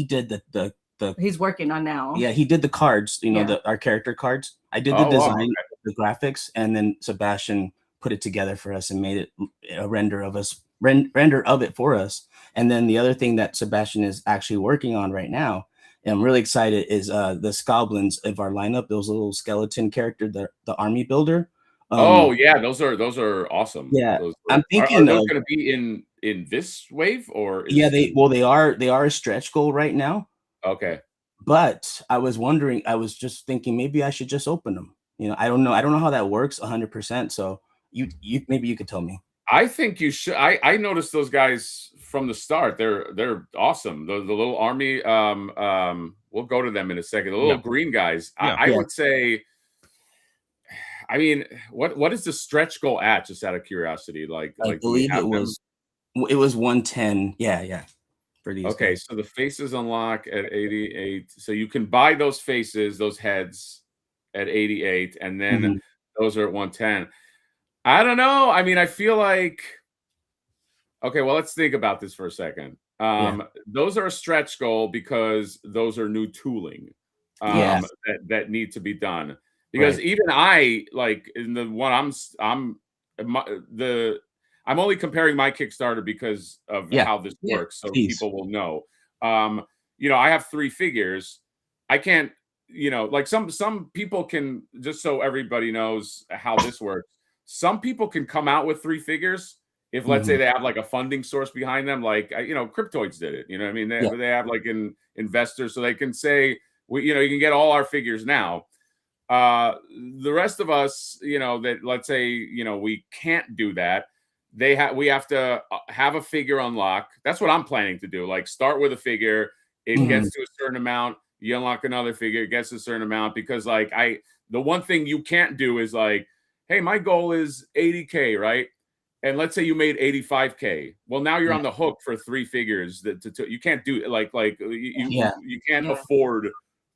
did the He's working on now. Yeah, he did the cards, you know, Yeah. our character cards. I did the design, the graphics, and then Sebastian put it together for us and made it a render of it for us. And then the other thing that Sebastian is actually working on right now, and I'm really excited, is the Skoblins of our lineup, those little skeleton character, the army builder. Oh yeah, those are awesome. Yeah, I'm thinking are those going to be in this wave or they are a stretch goal right now. Okay. But I was wondering, I was just thinking maybe I should just open them. You know, I don't know how that works 100%. So you maybe you could tell me. I think you should. I noticed those guys from the start. They're awesome. The little army. We'll go to them in a second. The little green guys. Yeah. I would say. I mean, what is the stretch goal at? Just out of curiosity, I believe it was 110. Yeah. For these okay, guys. So the faces unlock at 88. So you can buy those faces, those heads at 88, and then those are at 110. I don't know. I mean, I feel like okay, well, let's think about this for a second. Those are a stretch goal because those are new tooling that need to be done. Because even I like in the one I'm only comparing my Kickstarter because of how this works, so people will know. You know, I have 3 figures. I can't, you know, like some people can, just so everybody knows how this works. Some people can come out with 3 figures if, let's say, they have like a funding source behind them, like you know, Cryptoids did it. You know what I mean? They have like an investor, so they can say, you know, you can get all our figures now. The rest of us, you know, that let's say, you know, we can't do that. We have to have a figure unlock. That's what I'm planning to do. Like start with a figure, it gets to a certain amount, you unlock another figure, it gets to a certain amount, because like the one thing you can't do is like, hey, my goal is 80K, right? And let's say you made 85K. Well, now you're on the hook for 3 figures that you can't do you can't afford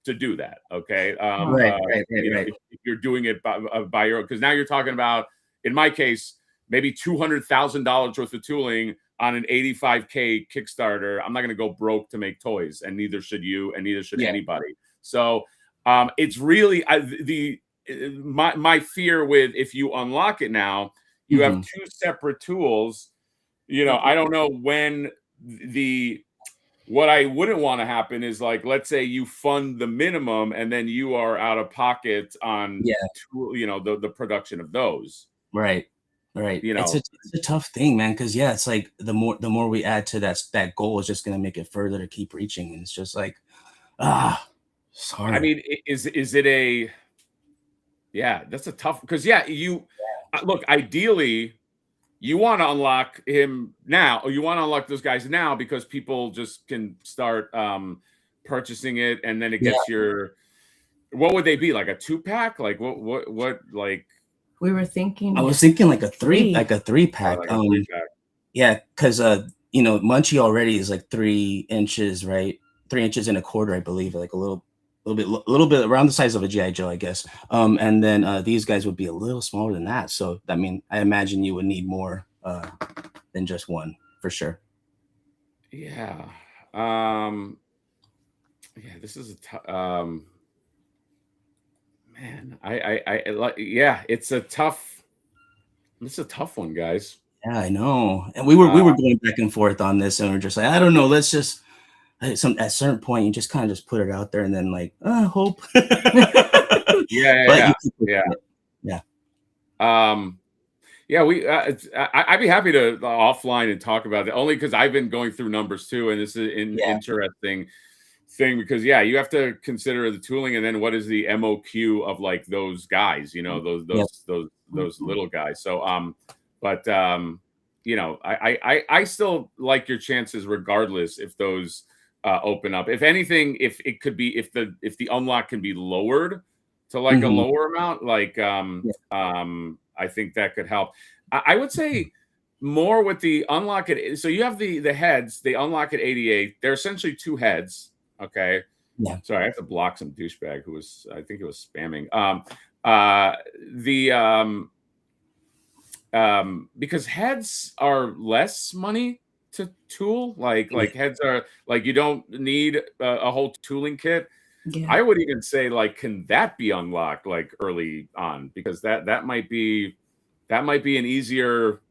to do that. Okay. Right. If you're doing it by your own, because now you're talking about, in my case, maybe $200,000 worth of tooling on an 85K Kickstarter. I'm not going to go broke to make toys, and neither should you, and neither should anybody. So it's really my fear with, if you unlock it now, you have 2 separate tools. You know, I don't know when what I wouldn't want to happen is, like, let's say you fund the minimum and then you are out of pocket on you know, the production of those. Right. You know, it's a tough thing, man, because it's like the more we add to that goal is just going to make it further to keep reaching, and it's just like sorry. I mean, is it that's a tough, because look, ideally you want to unlock him now, or you want to unlock those guys now, because people just can start purchasing it, and then it gets what would they be, like a 2-pack? Like what like we were thinking, I was thinking like a 3-pack. Like a 3-pack. Yeah, because you know, Munchy already is like 3 inches, right? 3 inches and a quarter, I believe, like a little bit around the size of a GI Joe, I guess. And then these guys would be a little smaller than that. So I mean, I imagine you would need more than just one, for sure. Yeah. Yeah, this is a man. I like. Yeah, it's a tough one, guys. Yeah, I know. And we were Uh, going back and forth on this, and we're just like, I don't know. Let's just at a certain point, you just kind of just put it out there, and then like, hope. yeah, But you yeah, keep yeah, pushing it. Yeah. yeah. I'd be happy to offline and talk about it only because I've been going through numbers too, and this is an Yeah. interesting thing because yeah, you have to consider the tooling and then what is the MOQ of like those guys, you know, Yep. those little guys. So but you know, I still like your chances regardless if those open up. If anything, if it could be if the unlock can be lowered to like a Mhm. lower amount, like Yeah. I think that could help. I would say more with the unlock at so you have the heads, they unlock at 88. They're essentially two heads. Okay. Yeah. Sorry, I have to block some douchebag who was, I think it was spamming. The because heads are less money to tool. Like heads are like you don't need a whole tooling kit. Yeah. I would even say like, can that be unlocked like early on? Because that might be an easier.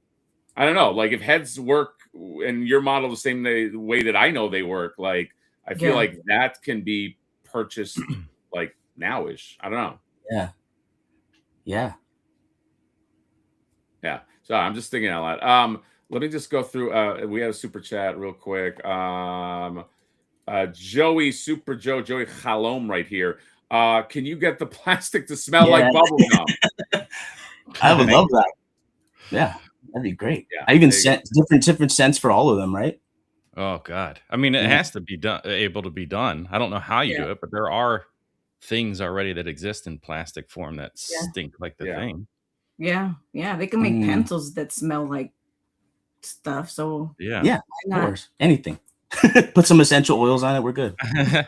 I don't know. Like if heads work and your model the same way that I know they work, like I feel Yeah. like that can be purchased like nowish. I don't know. Yeah. Yeah. Yeah. So I'm just thinking out loud. Let me just go through. We had a super chat real quick. Joey Halom right here. Can you get the plastic to smell Yeah. like bubble gum? I would love that. Yeah, that'd be great. Yeah, I even there you sent different scents for all of them, right? Oh God. I mean, it Yeah. has to be done, able to be done. I don't know how you Yeah. do it, but there are things already that exist in plastic form that Yeah. stink like the Yeah. thing. Yeah. Yeah. They can make Mm. pencils that smell like stuff. So Yeah. Yeah, why of not? course. Anything. Put some essential oils on it. We're good.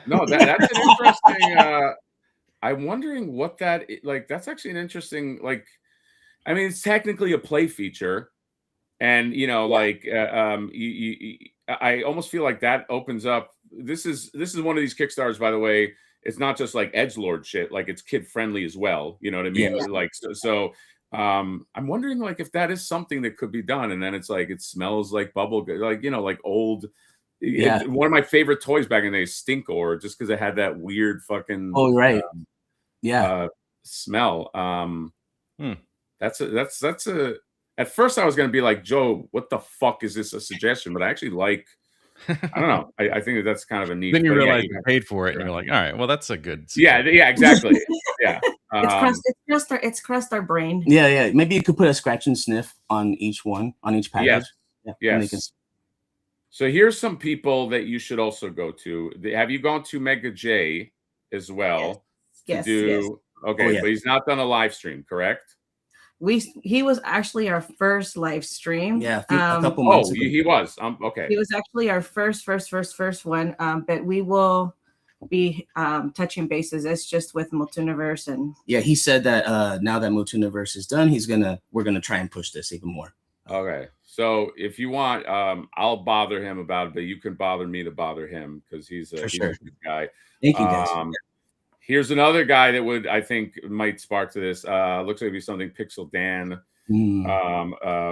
No, that's an interesting. I'm wondering what that like. That's actually an interesting like. I mean, it's technically a play feature, and you know, Yeah. like I almost feel like that opens up. This is one of these Kickstarters, by the way. It's not just like edgelord shit. Like it's kid friendly as well. You know what I Yeah. mean? Like I'm wondering like if that is something that could be done, and then it's like it smells like bubble gum, like you know, like old. Yeah. One of my favorite toys back in the day, Stinkor, just because it had that weird fucking Oh, right. Yeah. smell. Hmm. That's a. At first, I was going to be like, Joe, what the fuck is this a suggestion? But I actually like. I don't know. I think that's kind of a neat. Then you but yeah, realize you paid for it, and you're like, all right, well, that's a good. yeah, suggestion. yeah, exactly. Yeah. It's crust our brain. Yeah, yeah. Maybe you could put a scratch and sniff on each one, on each package. Yes. Yeah. And they can- Yes. So here's some people that you should also go to. Have you gone to Mega J as well? Yes. To do Yes. okay, Oh, yeah. but he's not done a live stream, correct? He was actually our first live stream. Yeah, a couple Oh, months ago. he was. Okay. He was actually our first one. But we will be touching bases. It's just with Multiverse and Yeah, he said that now that Multiverse is done, we're gonna try and push this even more. Okay. So if you want, I'll bother him about it, but you can bother me to bother him because he's a good guy. Thank you, guys. Here's another guy that would I think might spark to this. Looks like it'd be something Pixel Dan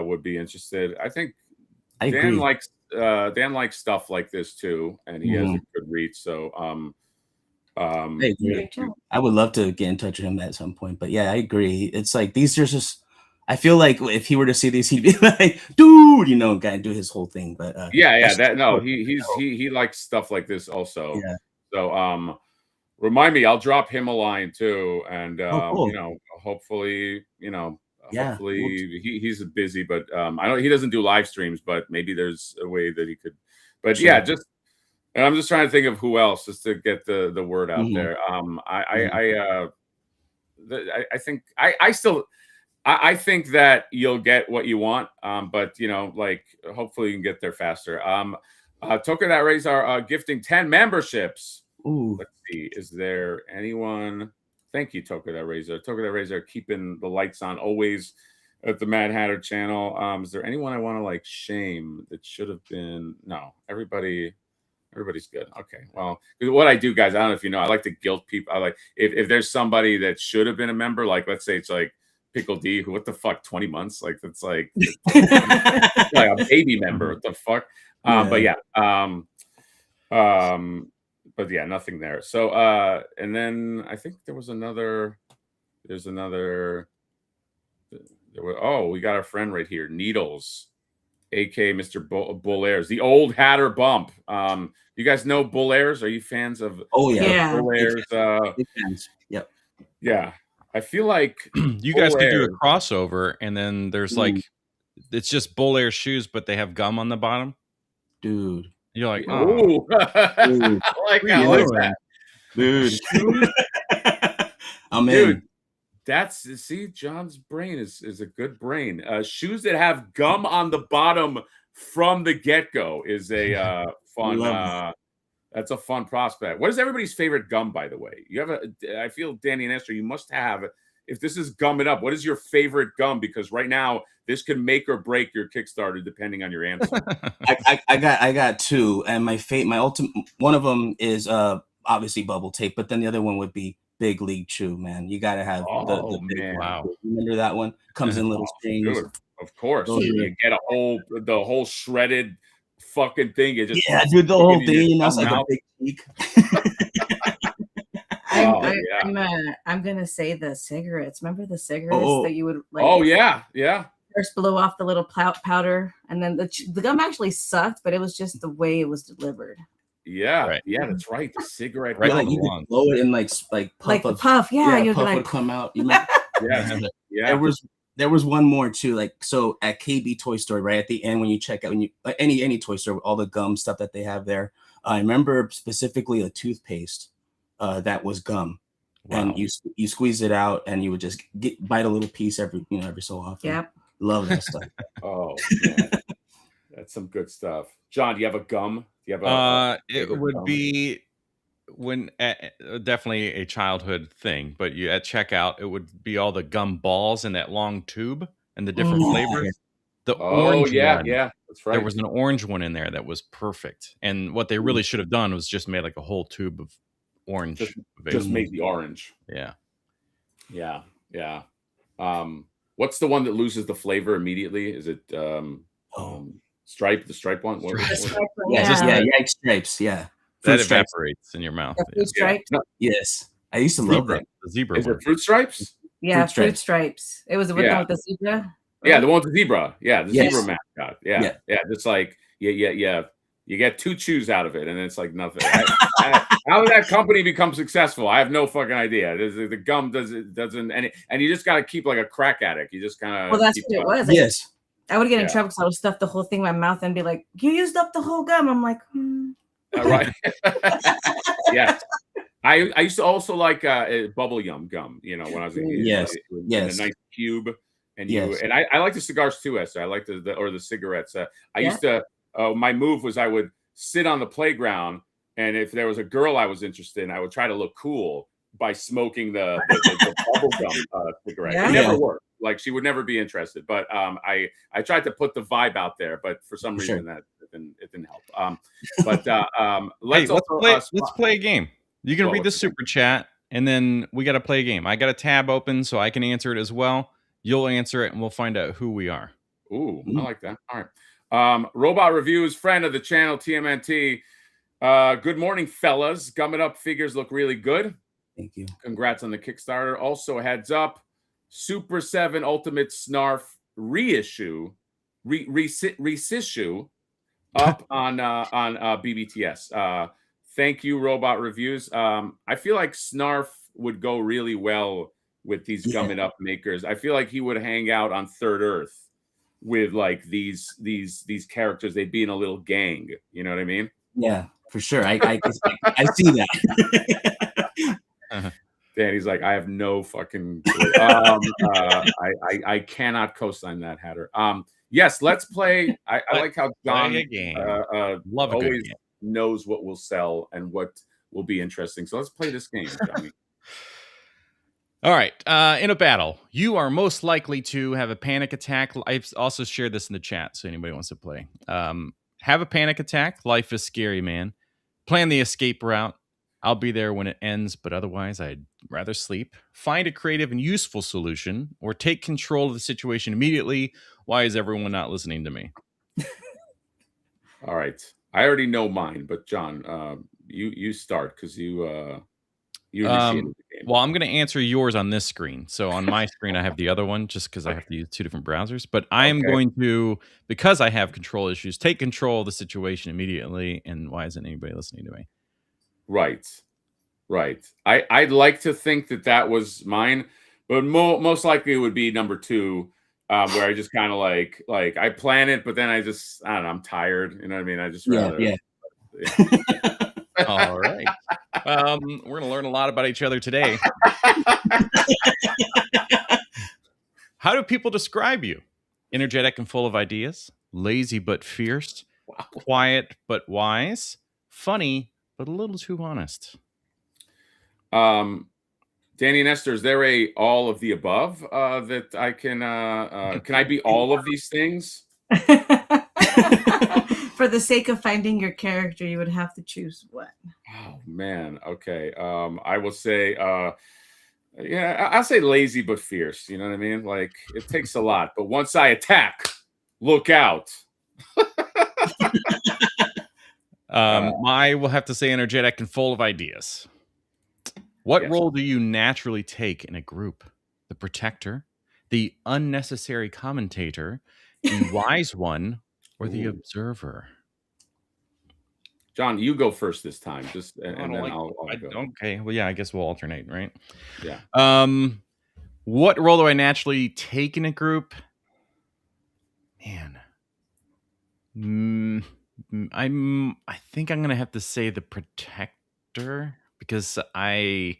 would be interested. I think I Dan agree. likes stuff like this too, and he has a good reach. So I agree. I would love to get in touch with him at some point, but yeah, I agree. It's like these are just. I feel like if he were to see these, he'd be like, "Dude, you know, guy, do his whole thing." But he likes stuff like this also. Yeah. So remind me, I'll drop him a line too, and cool. you know, hopefully, Yeah. he's busy, but I know he doesn't do live streams, but maybe there's a way that he could. But Sure. yeah, and I'm just trying to think of who else just to get the word out there. I think that you'll get what you want, but like hopefully you can get there faster. Token that raise our gifting 10 memberships. Ooh. Let's see, is there anyone? Thank you, Token that Razor. Token that Razor keeping the lights on always. at the Mad Hatter channel. Is there anyone I want to like shame that should have been? No, everybody's good. Okay. Well, what I do, guys, I don't know if you know, I like to guilt people. I like if there's somebody that should have been a member, like let's say it's like Pickle D, who what the fuck, 20 months? Like that's like a baby member. What the fuck? But yeah. But yeah, nothing there. So and then I think there's another we got our friend right here, Needles, aka Mr. Bullairs, the old Hatter bump. You guys know Bullairs? Are you fans of Bullairs? Big fans. Yep. Yeah. I feel like you guys could do a crossover, and then there's like it's just Bullairs shoes, but they have gum on the bottom. Dude. You're like, oh, dude. I like that. Dude. I'm Dude. in. See, John's brain is a good brain. Shoes that have gum on the bottom from the get-go is a fun that's a fun prospect. What is everybody's favorite gum, by the way? You have I feel, Danny and Esther, you must have, if this is Gum It Up, what is your favorite gum? Because right now this can make or break your Kickstarter depending on your answer. I got two, and my ultimate one of them is obviously Bubble Tape, but then the other one would be Big League Chew. Man, you got to have the big man. Wow. Remember that one? Comes in little strings. Dude, of course. You get the whole shredded fucking thing. You just dude, the whole thing. That's like a big cheek. I'm gonna say the cigarettes. Remember the cigarettes that you would like? Oh yeah. First blow off the little powder, and then the gum actually sucked, but it was just the way it was delivered. Yeah, right. Yeah, that's right. The cigarette, right? Like you could blow it and like puff. Yeah, you'd puff like would come out. You remember? Yeah. There was one more too. Like so at KB Toy Store, right at the end when you check out, when you like any toy store, all the gum stuff that they have there. I remember specifically a toothpaste that was gum. Wow. And you squeeze it out and you would just bite a little piece every so often. Yep. Love that stuff. Oh, man. That's some good stuff. John, do you have a gum? Do you have it would gum? Be when definitely a childhood thing, but you at checkout it would be all the gum balls in that long tube and the different flavors. The orange one, that's right. There was an orange one in there that was perfect. And what they really should have done was just made like a whole tube of orange. Just make the orange. Yeah. What's the one that loses the flavor immediately? Is it Stripe? The Stripe one? Yike Stripes. Yeah, that evaporates in your mouth. Fruit Stripes. No, yes, I used to love that. The zebra. Is it Fruit Stripes? Yeah, Fruit Stripes. It was the one with the zebra. Right? Yeah, the one with the zebra. Yeah, the zebra mascot. Yeah. It's like you get two chews out of it, and it's like nothing. How did that company become successful? I have no fucking idea. The gum doesn't, and you just got to keep like a crack addict. You just kind of. Well, that's what it was. Yes. I would get in trouble because I would stuff the whole thing in my mouth and be like, "You used up the whole gum." I'm like, Right. Yes. I used to also like bubble yum gum. When I was a kid. Yes. In a nice cube, and I like the cigars too, Esther. I like the cigarettes. I used to. My move was I would sit on the playground, and if there was a girl I was interested in, I would try to look cool by smoking the bubble gum cigarette. It never worked. Like she would never be interested. But I tried to put the vibe out there, but for some reason that it didn't help. Let's play a game. You can read the super chat, and then we got to play a game. I got a tab open so I can answer it as well. You'll answer it, and we'll find out who we are. Ooh, I like that. All right. Robot Reviews, friend of the channel, TMNT. Good morning, fellas. Gum It Up figures look really good. Thank you. Congrats on the Kickstarter. Also, heads up, Super 7 Ultimate Snarf reissue up on BBTS. Thank you, Robot Reviews. I feel like Snarf would go really well with these Gum It Up makers. I feel like he would hang out on Third Earth with like these characters. They'd be in a little gang. You know what I mean? Yeah, for sure. I see that. Danny's like, I have no fucking clue. I cannot co-sign that, Hatter. Yes, let's play. I like how John always knows what will sell and what will be interesting. So let's play this game, Johnny. All right. In a battle, you are most likely to have a panic attack. I've also shared this in the chat, so anybody wants to play. Have a panic attack. Life is scary, man. Plan the escape route. I'll be there when it ends, but otherwise, I'd rather sleep. Find a creative and useful solution, or take control of the situation immediately. Why is everyone not listening to me? All right. I already know mine, but John, you start because you initiated the game. Well, I'm going to answer yours on this screen. So on my screen, I have the other one just because I have to use two different browsers. But I am going to, because I have control issues, take control of the situation immediately. And why isn't anybody listening to me? Right. I'd like to think that was mine, but most likely it would be number 2, where I just kind of like I plan it, but then I don't know, I'm tired. You know what I mean? I just rather. Yeah. All right. We're going to learn a lot about each other today. How do people describe you? Energetic and full of ideas, lazy but fierce, quiet but wise, funny but a little too honest. Danny and Esther, is there a all of the above that I can I be all of these things? For the sake of finding your character, you would have to choose one. Oh man, okay. I will say yeah, I'll say lazy but fierce, you know what I mean? Like it takes a lot, but once I attack, look out. I will have to say energetic and full of ideas. What role do you naturally take in a group? The protector, the unnecessary commentator, the wise one, or the observer? John, you go first this time. Just and then I'll go. Okay. Well, yeah, I guess we'll alternate, right? Yeah. What role do I naturally take in a group? Man. I think I'm gonna have to say the protector because I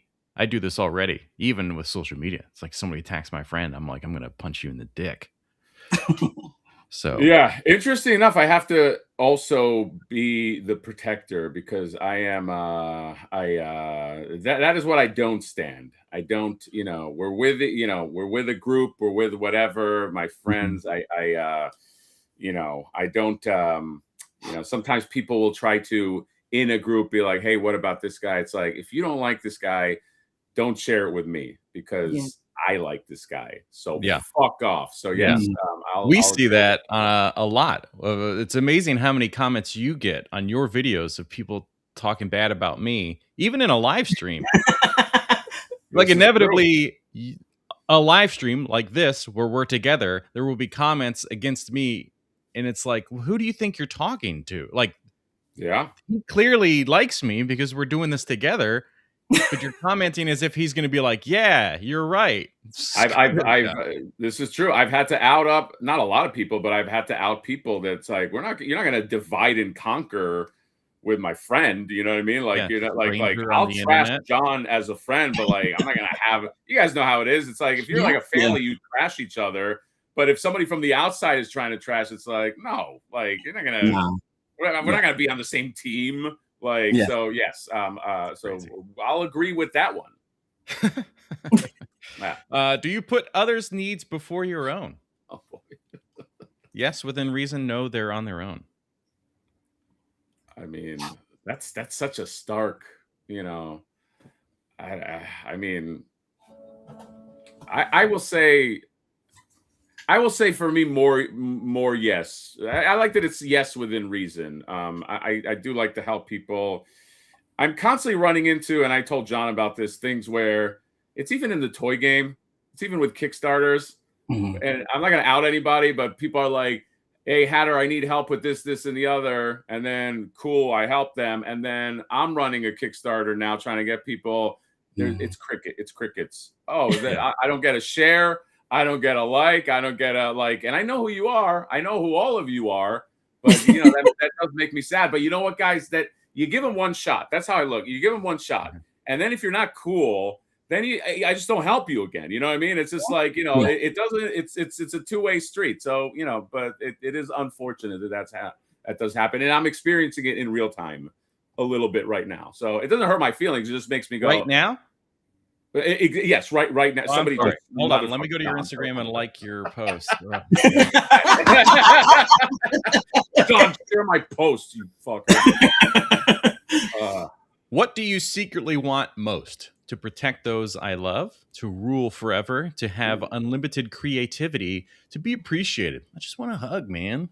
do this already, even with social media. It's like somebody attacks my friend, I'm like, I'm gonna punch you in the dick. So yeah, interesting enough, I have to also be the protector because I am that is what I don't stand. I don't, we're with it, we're with a group, we're with whatever, my friends. I don't sometimes people will try to in a group be like, hey, what about this guy? It's like, if you don't like this guy, don't share it with me because I like this guy. So fuck off. So yes, we see that a lot. It's amazing how many comments you get on your videos of people talking bad about me, even in a live stream. Like inevitably a live stream like this where we're together, there will be comments against me. And it's like, well, who do you think you're talking to? Like, yeah, he clearly likes me because we're doing this together. But you're commenting as if he's going to be like, yeah, you're right. This is true. I've had to not a lot of people, but I've had to out people that's like, you're not going to divide and conquer with my friend. You know what I mean? Like, you're not like I'll trash John as a friend, but like, I'm not going to have, you guys know how it is. It's like, if you're like a family, you trash each other. But if somebody from the outside is trying to trash, it's like, no, like, you're not going to, we're not going to be on the same team. Like, so yes. So I'll agree with that one. Do you put others' needs before your own? Oh, boy. Yes, within reason. No, they're on their own. I mean, that's such a stark, I mean, I will say for me more yes. I like that it's yes within reason. I do like to help people. I'm constantly running into, and I told John about this, things where it's even in the toy game, it's even with Kickstarters, and I'm not going to out anybody, but people are like, hey, Hatter, I need help with this, and the other, and then cool, I help them, and then I'm running a Kickstarter now trying to get people, it's crickets. Oh, I don't get a share. I don't get a like. I don't get a like. And I know who you are. I know who all of you are. But, that does make me sad. But you know what, guys? That you give them one shot. That's how I look. You give them one shot. And then if you're not cool, then I just don't help you again. You know what I mean? It's just like, it doesn't, it's a two-way street. So, but it is unfortunate that does happen. And I'm experiencing it in real time a little bit right now. So it doesn't hurt my feelings. It just makes me go. Right now? Yes, right now. Oh, I'm Somebody sorry. just Hold on. Let me go to your John. Instagram and like your post. John, share my post, you fucker. What do you secretly want most? To protect those I love, to rule forever, to have unlimited creativity, to be appreciated. I just want a hug, man.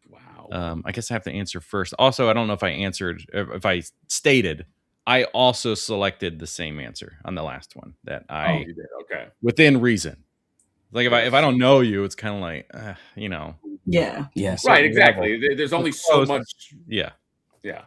Wow. I guess I have to answer first. Also, I don't know if I answered, if I stated, I also selected the same answer on the last one that I, You did. Okay. within reason. Like if I don't know you, it's kind of like, Yeah. Yes. Right, exactly. There's only so close. much. Yeah. Yeah.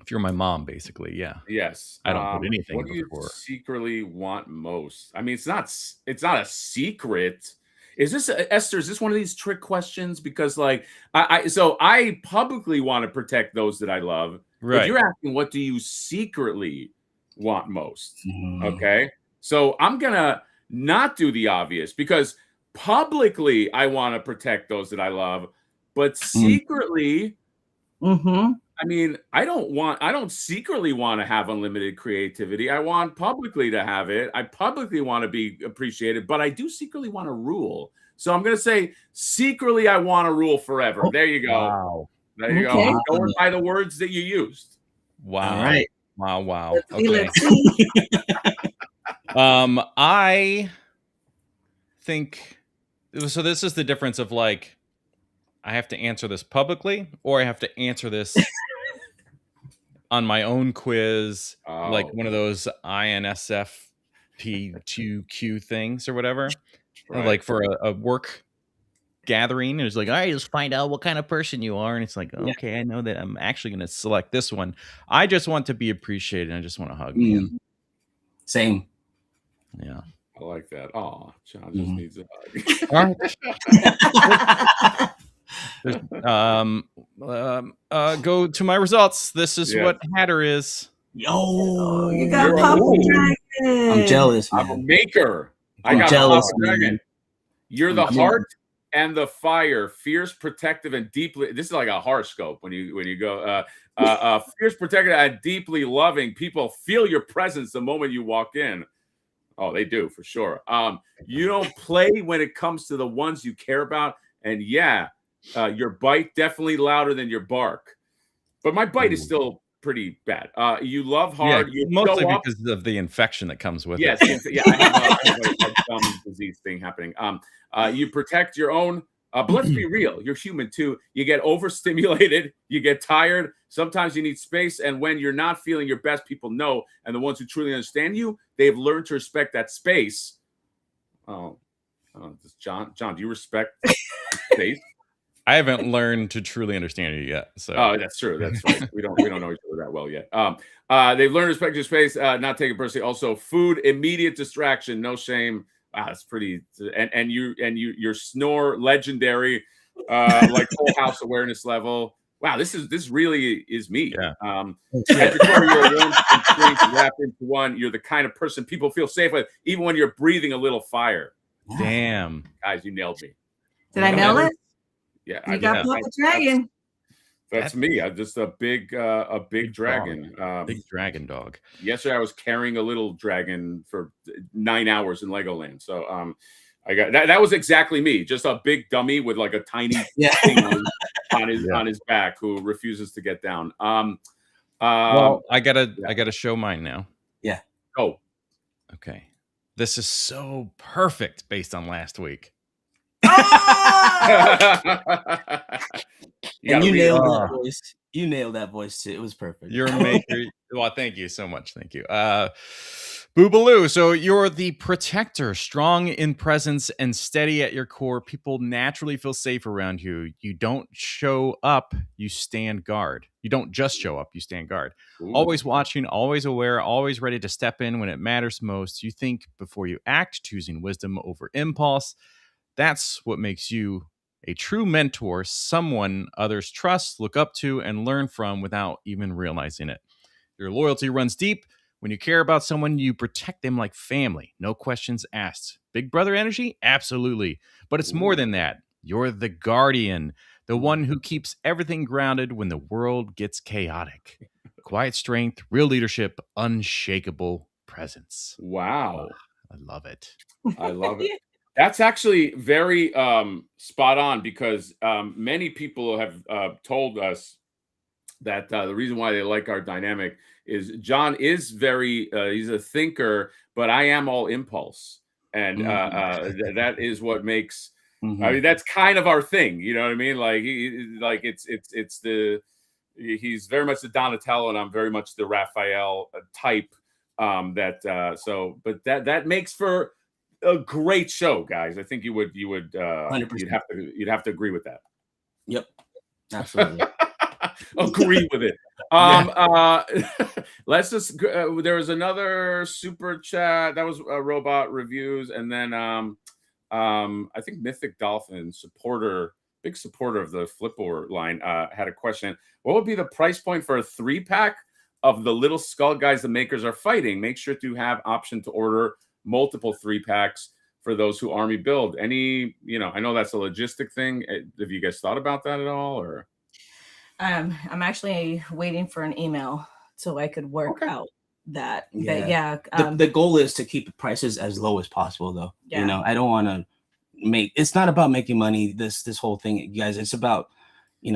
If you're my mom, basically, yeah. Yes. I don't put anything What do you before. secretly want most? I mean, it's not a secret. Is this Esther? Is this one of these trick questions? Because like I publicly want to protect those that I love, but Right. you're asking what do you secretly want most? Mm. Okay, so I'm gonna not do the obvious because publicly I want to protect those that I love, but secretly. Mm-hmm. I mean, I don't secretly want to have unlimited creativity. I want publicly to have it. I publicly want to be appreciated, but I do secretly want to rule. So I'm going to say secretly I want to rule forever. There you go. Wow. There you Okay. go. I'm going by the words that you used. Wow. All right. Wow. Let's Okay. see. I think so. This is the difference of like, I have to answer this publicly, or I have to answer this on my own quiz, like one of those INSFP2Q things or whatever, Right. like for a work gathering. It's like, all right, just find out what kind of person you are. And it's like, okay, I know that I'm actually going to select this one. I just want to be appreciated. I just want to hug me. Same. Yeah. I like that. Oh, John just needs a hug. Go to my results. This is what Hatter is. Yo, You got Papa Dragon. I'm jealous, man. I'm a maker. I'm got jealous, Papa Dragon. man. You're the heart and the fire, fierce, protective, and deeply. This is like a horoscope when you go. Fierce, protective, and deeply loving. People feel your presence the moment you walk in. Oh, they do for sure. You don't play when it comes to the ones you care about, and your bite definitely louder than your bark. But my bite is still pretty bad. You love hard. You mostly because of the infection that comes with it. I have a dumb disease thing happening. You protect your own. But let's be real. You're human too. You get overstimulated. You get tired. Sometimes you need space. And when you're not feeling your best, people know. And the ones who truly understand you, they've learned to respect that space. John, do you respect space? I haven't learned to truly understand you yet. So that's true. That's right. We don't know each other that well yet. They've learned to respect your space, not take it personally. Also, food, immediate distraction, no shame. Wow, that's pretty. And your snore, legendary, like full house awareness level. Wow, this really is me. Yeah. At your core, you're a warmth and strength wrapped into one. You're the kind of person people feel safe with, even when you're breathing a little fire. Damn, guys, you nailed me. Did I nail it? Yeah, you got Papa Dragon. That's me. I'm just a big dragon. Big dragon dog. Yesterday, I was carrying a little dragon for 9 hours in Legoland. So I got that was exactly me. Just a big dummy with like a tiny thing on his back who refuses to get down. Well, I gotta show mine now. Yeah. Oh. Okay. This is so perfect based on last week. And you nailed that voice. You nailed that voice too. It was perfect. You're a maker. Well, thank you so much. Thank you. Boo Balu. So you're the protector, strong in presence and steady at your core. People naturally feel safe around you. You don't show up, you stand guard. You don't just show up, you stand guard. Ooh. Always watching, always aware, always ready to step in when it matters most. You think before you act, choosing wisdom over impulse. That's what makes you a true mentor, someone others trust, look up to, and learn from without even realizing it. Your loyalty runs deep. When you care about someone, you protect them like family. No questions asked. Big brother energy? Absolutely. But it's more than that. You're the guardian, the one who keeps everything grounded when the world gets chaotic. Quiet strength, real leadership, unshakable presents. Wow. I love it. I love it. That's actually very spot on, because many people have told us that the reason why they like our dynamic is John is very he's a thinker, but I am all impulse, and that is what makes. I mean, that's kind of our thing, you know what I mean? Like he's very much the Donatello, and I'm very much the Raphael type. That makes for a great show, guys. I think you'd have to agree with that. Yep, absolutely. Agree with it. Let's just there was another super chat that was robot reviews, and then I think Mythic Dolphin big supporter of the Flipboard line, had a question. What would be the price point for a 3-pack of the little skull guys the makers are fighting? Make sure to have option to order multiple 3-packs for those who army build. Any, I know that's a logistic thing. Have you guys thought about that at all, or? I'm actually waiting for an email so I could work out that. Yeah. But yeah, the goal is to keep the prices as low as possible, though. Yeah. I don't want to it's not about making money, this whole thing, you guys. It's about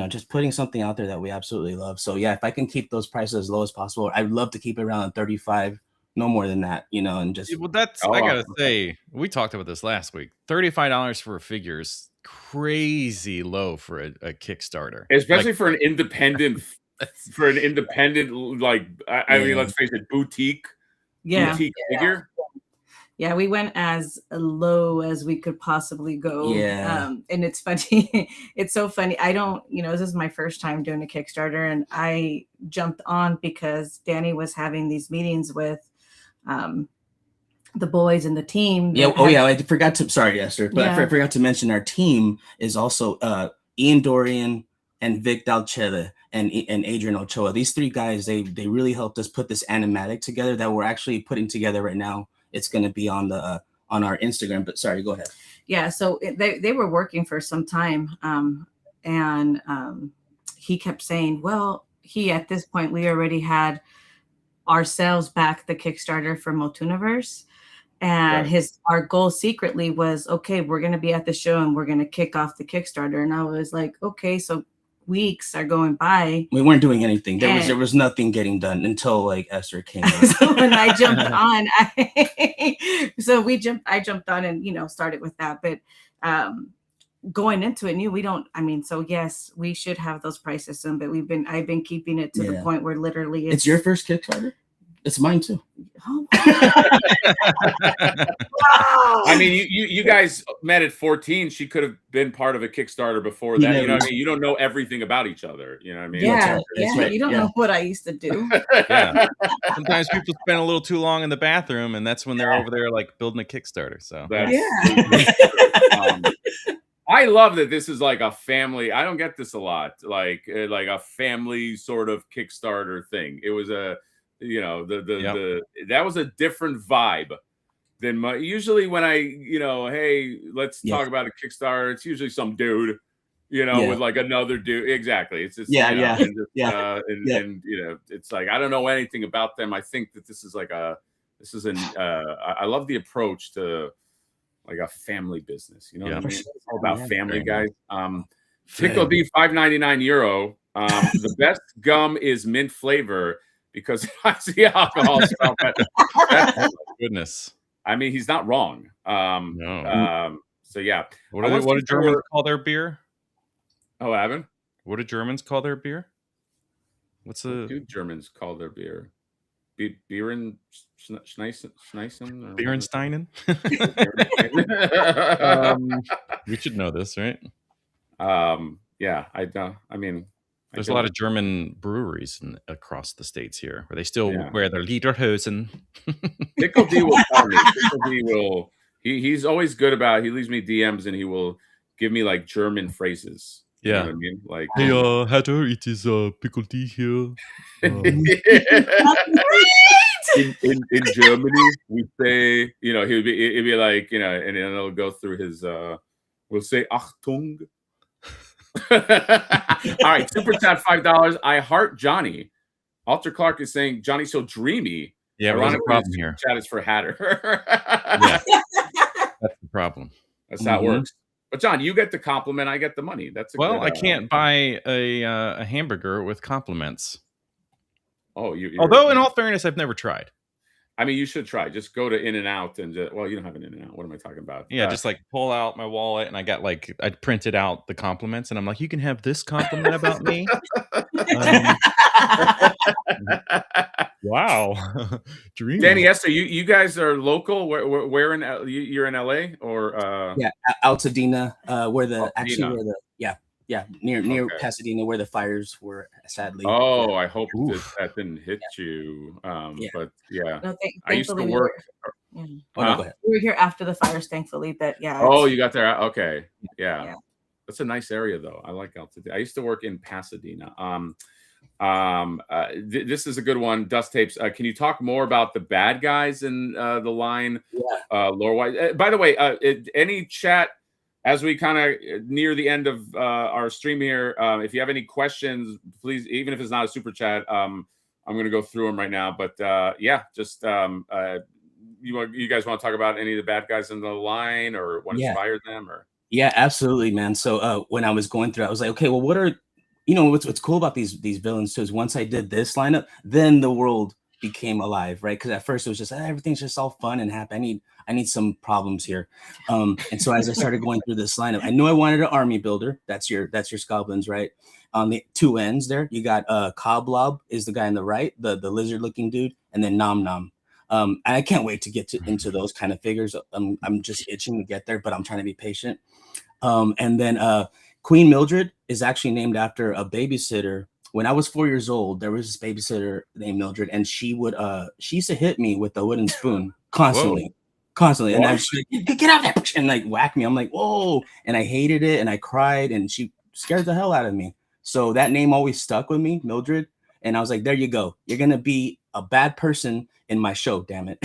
just putting something out there that we absolutely love. So yeah, if I can keep those prices as low as possible, I'd love to keep it around 35, no more than that, and just. Well, that's I gotta say, we talked about this last week. $35 for figures, crazy low for a Kickstarter, especially for an independent like I mean, let's face it, boutique figure. Yeah, we went as low as we could possibly go. Yeah. And it's funny. It's so funny. I don't, this is my first time doing a Kickstarter, and I jumped on because Danny was having these meetings with the boys and the team. Yeah. I forgot to. Sorry, Esther, but I forgot to mention our team is also Ian Dorian and Vic Dalceda and Adrian Ochoa. These 3 guys, they really helped us put this animatic together that we're actually putting together right now. It's going to be on our Instagram. But sorry, go ahead. Yeah. So they were working for some time, and he kept saying, well, at this point we already had ourselves back the Kickstarter for Motuniverse. And our goal secretly was, okay, we're going to be at the show and we're going to kick off the Kickstarter. And I was like, okay, so weeks are going by. We weren't doing anything. There was nothing getting done until like Esther came. So when I jumped on, I jumped on and, started with that. But going into it, so yes, we should have those prices soon, but I've been keeping it to the point where literally it's your first Kickstarter? It's mine too. Oh. Wow. I mean, you guys met at 14. She could have been part of a Kickstarter before that. You know what I mean? You don't know everything about each other. You know what I mean? Yeah. Right. You don't know what I used to do. Yeah. Sometimes people spend a little too long in the bathroom, and that's when they're over there like building a Kickstarter. So I love that this is like a family. I don't get this a lot, like a family sort of Kickstarter thing. It was a that was a different vibe than usually when I, hey, let's talk about a Kickstarter. It's usually some dude, with like another dude. Exactly. It's just, and it's like, I don't know anything about them. I think that this is I love the approach to like a family business. You know what I mean? It's all about family, guys. Pickle D, €5.99. The best gum is mint flavor, because I see alcohol stuff. Oh, goodness. I mean, he's not wrong. No. So yeah. What do Germans call their beer? Oh, Evan? What do Germans call their beer? What do Germans call their beer? Beeren Schneisen? Beerensteinen? We should know this, right? Yeah, I don't. I mean, there's a lot of German breweries across the states here where they still wear their lederhosen. Pickle D will tell me. Pickle D will. He's always good about. He leaves me DMs and he will give me like German phrases. You know what I mean? Like, hey, Hatter, it is Pickle D here. In Germany, we say, he'd be like, and then it'll go through his. We'll say Achtung. All right, super chat $5. I heart Johnny. Alter Clark is saying Johnny's so dreamy. Yeah, but there's a Ironically, problem the here. super chat is for Hatter. Yeah, that's the problem. That's how it works. But John, you get the compliment, I get the money. That's a Well, good, I can't buy a hamburger with compliments. Oh, Although, in all fairness, I've never tried. I mean, you should try. Just go to In-N-Out and well, you don't have an In-N-Out. What am I talking about? Yeah, just like pull out my wallet and I got like I printed out the compliments and I'm like, you can have this compliment about me. Wow, dream. Danny Esther, you guys are local. Where in you're in LA or yeah, Altadena, where the Altadena. where the near Okay. Pasadena where the fires were sadly. Oh, I hope that didn't hit you. But yeah, No, I used to thankfully work. Oh, no, go ahead. we were here after the fires, thankfully. But yeah. Oh, you got there. Okay, yeah. Yeah. That's a nice area though. I like Altadena. I used to work in Pasadena. This is a good one. Dust Tapes. Can you talk more about the bad guys in the line? Lore-wise. By the way, any chat as we kind of near the end of our stream here, if you have any questions, please, even if it's not a super chat, I'm going to go through them right now. But yeah, just you guys want to talk about any of the bad guys in the line or what inspired them? Or yeah, absolutely, man. So when I was going through, I was like, okay, well, what are what's cool about these villains too is once I did this lineup, then the world became alive, right? Because at first it was just everything's just all fun and happy. I need some problems here. And so as I started going through this lineup, I knew I wanted an army builder. That's your Scoblins, right? On the two ends there, you got Coblob is the guy on the right, the lizard looking dude, and then Nom Nom. And I can't wait to get into those kind of figures. I'm just itching to get there, but I'm trying to be patient. And then Queen Mildred is actually named after a babysitter. When I was 4 years old, there was this babysitter named Mildred, and she used to hit me with a wooden spoon constantly. Constantly. And I was like, get out of there, and like whack me. I'm like, whoa. And I hated it and I cried and she scared the hell out of me. So that name always stuck with me, Mildred. And I was like, there you go. You're gonna be a bad person in my show, damn it.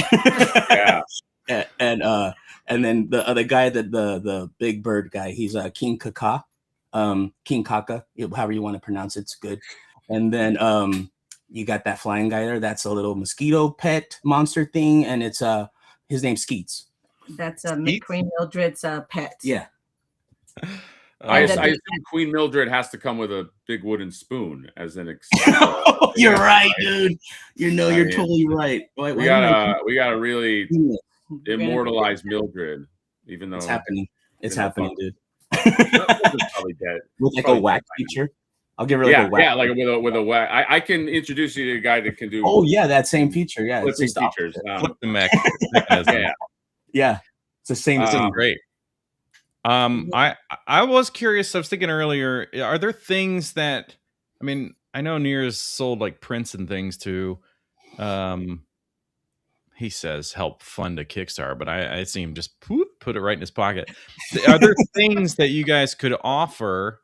Yeah. And then the other guy, the big bird guy, he's King Kaka. King Kaka, however you want to pronounce it's good. And then you got that flying guy there. That's a little mosquito pet monster thing, and it's his name's Skeets. That's Queen Mildred's pet. Yeah. I assume Queen Mildred has to come with a big wooden spoon as an You're right, dude. You're totally right. We gotta really immortalize Mildred, even though it's happening. It's happening, dude. Probably dead. With like a whack feature. I'll give her like a whack. Yeah, like with a whack. I can introduce you to a guy that can do. Oh yeah, that same feature. Yeah, it's just features. Flip the mechanism. Yeah, it's the same thing. Great. I was curious. I was thinking earlier. Are there things that I know Nier's sold like prints and things to. He says help fund a Kickstarter, but I see him just put it right in his pocket. Are there things that you guys could offer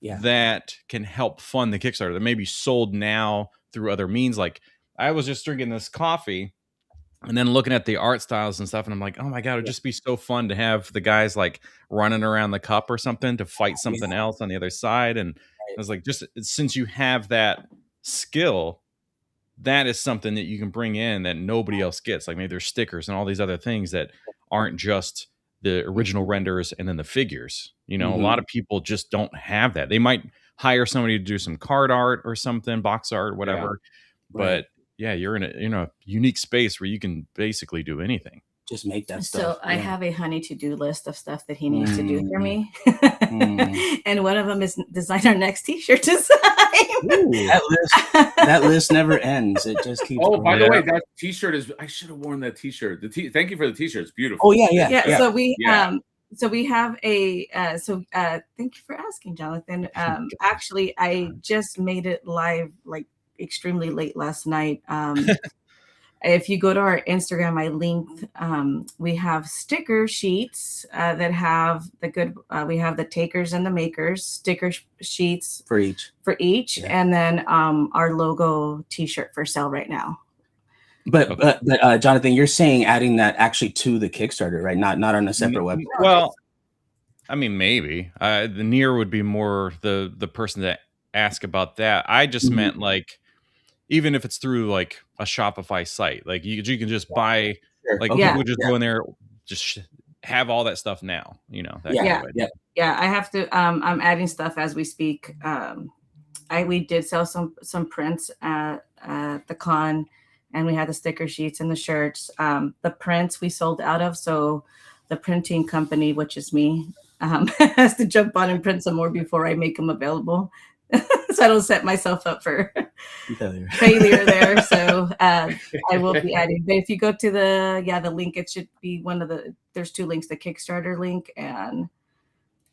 that can help fund the Kickstarter that may be sold now through other means? Like I was just drinking this coffee and then looking at the art styles and stuff, and I'm like, oh my God, it'd just be so fun to have the guys like running around the cup or something to fight something else on the other side. And I was like, just since you have that skill, that is something that you can bring in that nobody else gets. Like maybe there's stickers and all these other things that aren't just the original renders and then the figures. A lot of people just don't have that. They might hire somebody to do some card art or something, box art, whatever. Yeah. But yeah, you're in a unique space where you can basically do anything. Just make that stuff. So I have a honey to-do list of stuff that he needs to do for me. And one of them is design our next t-shirt design. Ooh, that list never ends. It just keeps going. By the way, that t-shirt is I should have worn that t-shirt. Thank you for the t-shirt. It's beautiful. Oh yeah. So we have a thank you for asking, Jonathan. Actually I just made it live like extremely late last night. If you go to our Instagram, I linked, we have sticker sheets that have we have the takers and the makers sticker sheets for each. Yeah. And then our logo t-shirt for sale right now. But Jonathan, you're saying adding that actually to the Kickstarter, right? Not on a separate website. Well, maybe the Nier would be more the person to ask about that. I just meant like, even if it's through like a Shopify site. Like you can just buy, Sure. like Okay. people just go in there, just have all that stuff now, you know, that kind of idea. Yeah, I have to. I'm adding stuff as we speak. We did sell some prints at the con, and we had the sticker sheets and the shirts. The prints we sold out of, so the printing company, which is me, has to jump on and print some more before I make them available, so I don't set myself up for failure there. So I will be adding. But if you go to the link, it should be one of the. There's 2 links: the Kickstarter link and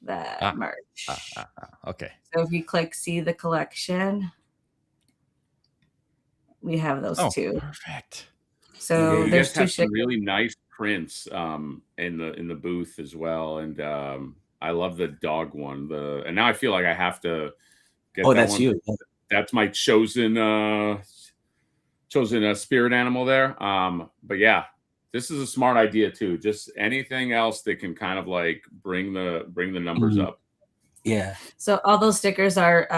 the merch. Okay. So if you click see the collection, we have those 2. Perfect. So you there's guys 2 have some really nice prints in the booth as well, and I love the dog one. And now I feel like I have to get that that's one. you. That's my chosen spirit animal there. But yeah, this is a smart idea too. Just anything else that can kind of like bring the numbers up. Yeah. So all those stickers are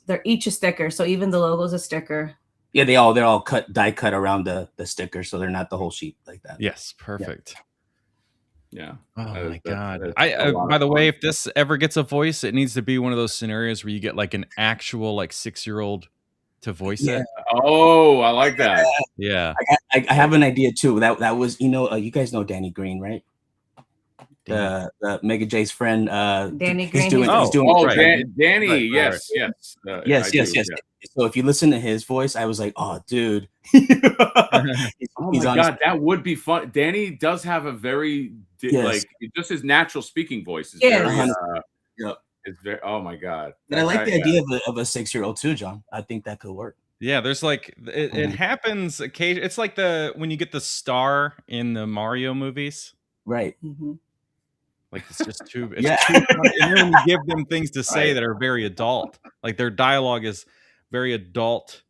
they're each a sticker. So even the logo's a sticker. Yeah, they're all die cut around the sticker, so they're not the whole sheet like that. Yes, perfect. Yeah. Oh my god. By the way, if this ever gets a voice, it needs to be one of those scenarios where you get like an actual like 6-year-old to voice it. Oh, I like that. Yeah. I have an idea too. That was, you guys know Danny Green, right? The Mega J's friend. Danny Green. He's doing Danny. Yes. Yes. So if you listen to his voice, I was like, oh, dude. Oh my god, that would be fun. Danny does have a very like just his natural speaking voice is very it's very, oh my god. But I like the idea of a 6-year-old too, John. I think that could work. Yeah, there's like it happens occasionally. It's like when you get the star in the Mario movies. Right. Like it's just too funny. And then you give them things to say that are very adult. Like their dialogue is very adult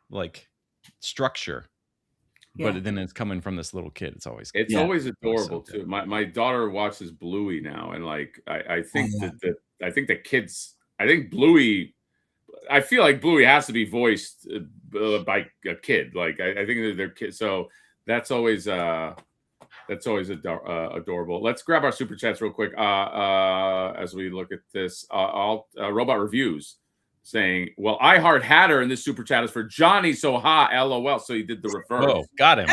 like structure. But then it's coming from this little kid. It's always adorable too. My daughter watches Bluey now, and like I think I think Bluey, I feel like Bluey has to be voiced by a kid. Like I think they're kids, so that's always adorable. Let's grab our super chats real quick as we look at this. Robot Reviews saying, well, I Heart Hatter in this super chat is for Johnny So Ha, LOL. So he did the reverse. Oh, got him.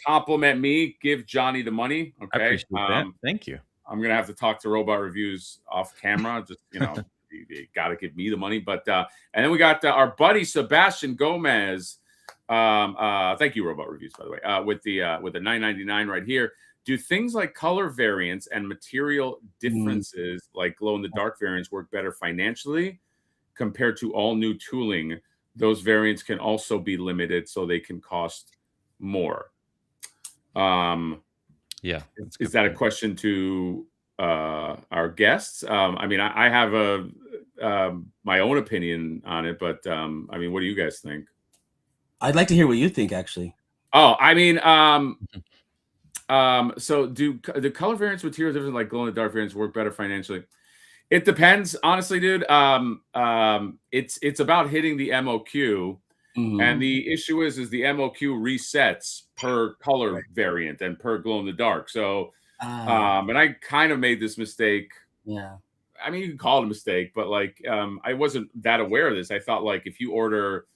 Compliment me, give Johnny the money. Okay. I appreciate that. Thank you. I'm going to have to talk to Robot Reviews off camera. Just, you got to give me the money. But, and then we got our buddy Sebastian Gomez. Thank you, Robot Reviews, by the way, with the $9.99 right here. Do things like color variants and material differences like glow in the dark variants work better financially compared to all new tooling? Those variants can also be limited, so they can cost more. Yeah. Is that a question to our guests? I mean, I have my own opinion on it, but I mean, what do you guys think? I'd like to hear what you think, actually. Oh, I mean, so do the color variants, material difference, like glow in the dark variants work better financially? It depends, honestly, dude. It's about hitting the MOQ, and the issue is the MOQ resets per color variant and per glow in the dark. So, and I kind of made this mistake. Yeah. I mean, you can call it a mistake, but like, I wasn't that aware of this. I thought like if you order,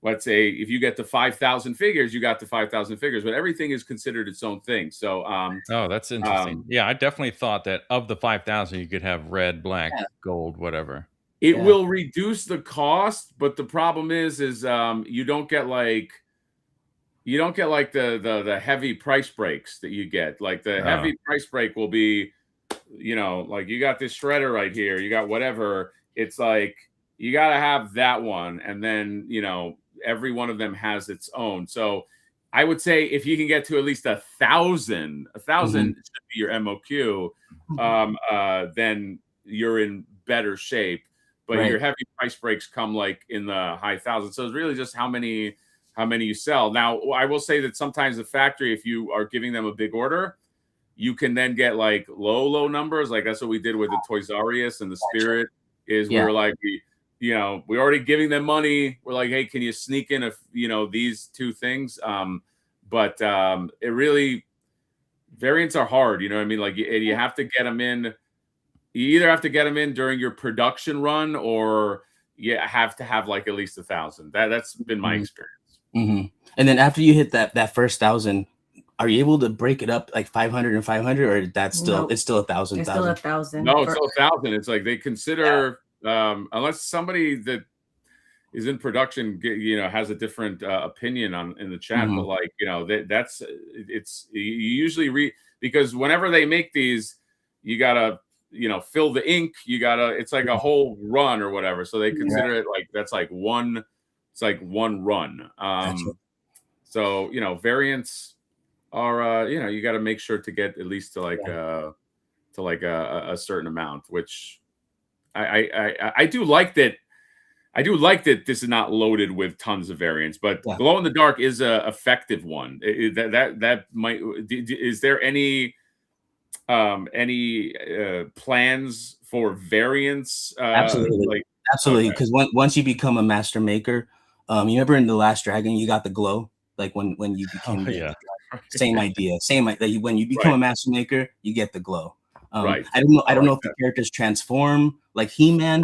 let's say, if you get to 5,000 figures, you got to 5,000 figures, but everything is considered its own thing. So, oh, that's interesting. Yeah, I definitely thought that of the 5,000, you could have red, black, gold, whatever. It will reduce the cost, but the problem is you don't get like the heavy price breaks that you get. Like the heavy price break will be, like you got this shredder right here, you got whatever. It's like you got to have that one, and then every one of them has its own. So I would say if you can get to at least 1,000 should be your MOQ, then you're in better shape. But your heavy price breaks come like in the high thousands. So it's really just how many you sell. Now, I will say that sometimes the factory, if you are giving them a big order, you can then get like low numbers. Like that's what we did with the Toys R Us and the Spirit. We were like you know, we're already giving them money. We're like, hey, can you sneak in these two things? But it really, variants are hard. You know what I mean? Like you have to get them in. You either have to get them in during your production run, or you have to have like at least 1,000. That's been my experience. And then after you hit that first 1,000, are you able to break it up like 500 and 500, or that's still Nope. it's still 1,000? It's still 1,000. No, it's still 1,000. It's like they consider unless somebody that is in production has a different opinion in the chat, but like that's you usually because whenever they make these, you gotta fill the ink, it's like a whole run or whatever, so they consider it like that's like one, it's like one run. So variants are you got to make sure to get at least to like a certain amount, which I do like that. I do like that this is not loaded with tons of variants, but glow in the dark is a effective one. That might. Is there any plans for variants? Absolutely, absolutely. Because once you become a master maker, you remember in The Last Dragon, you got the glow. Like when you became same idea. When you become a master maker, you get the glow. I don't know if the characters transform like He-Man.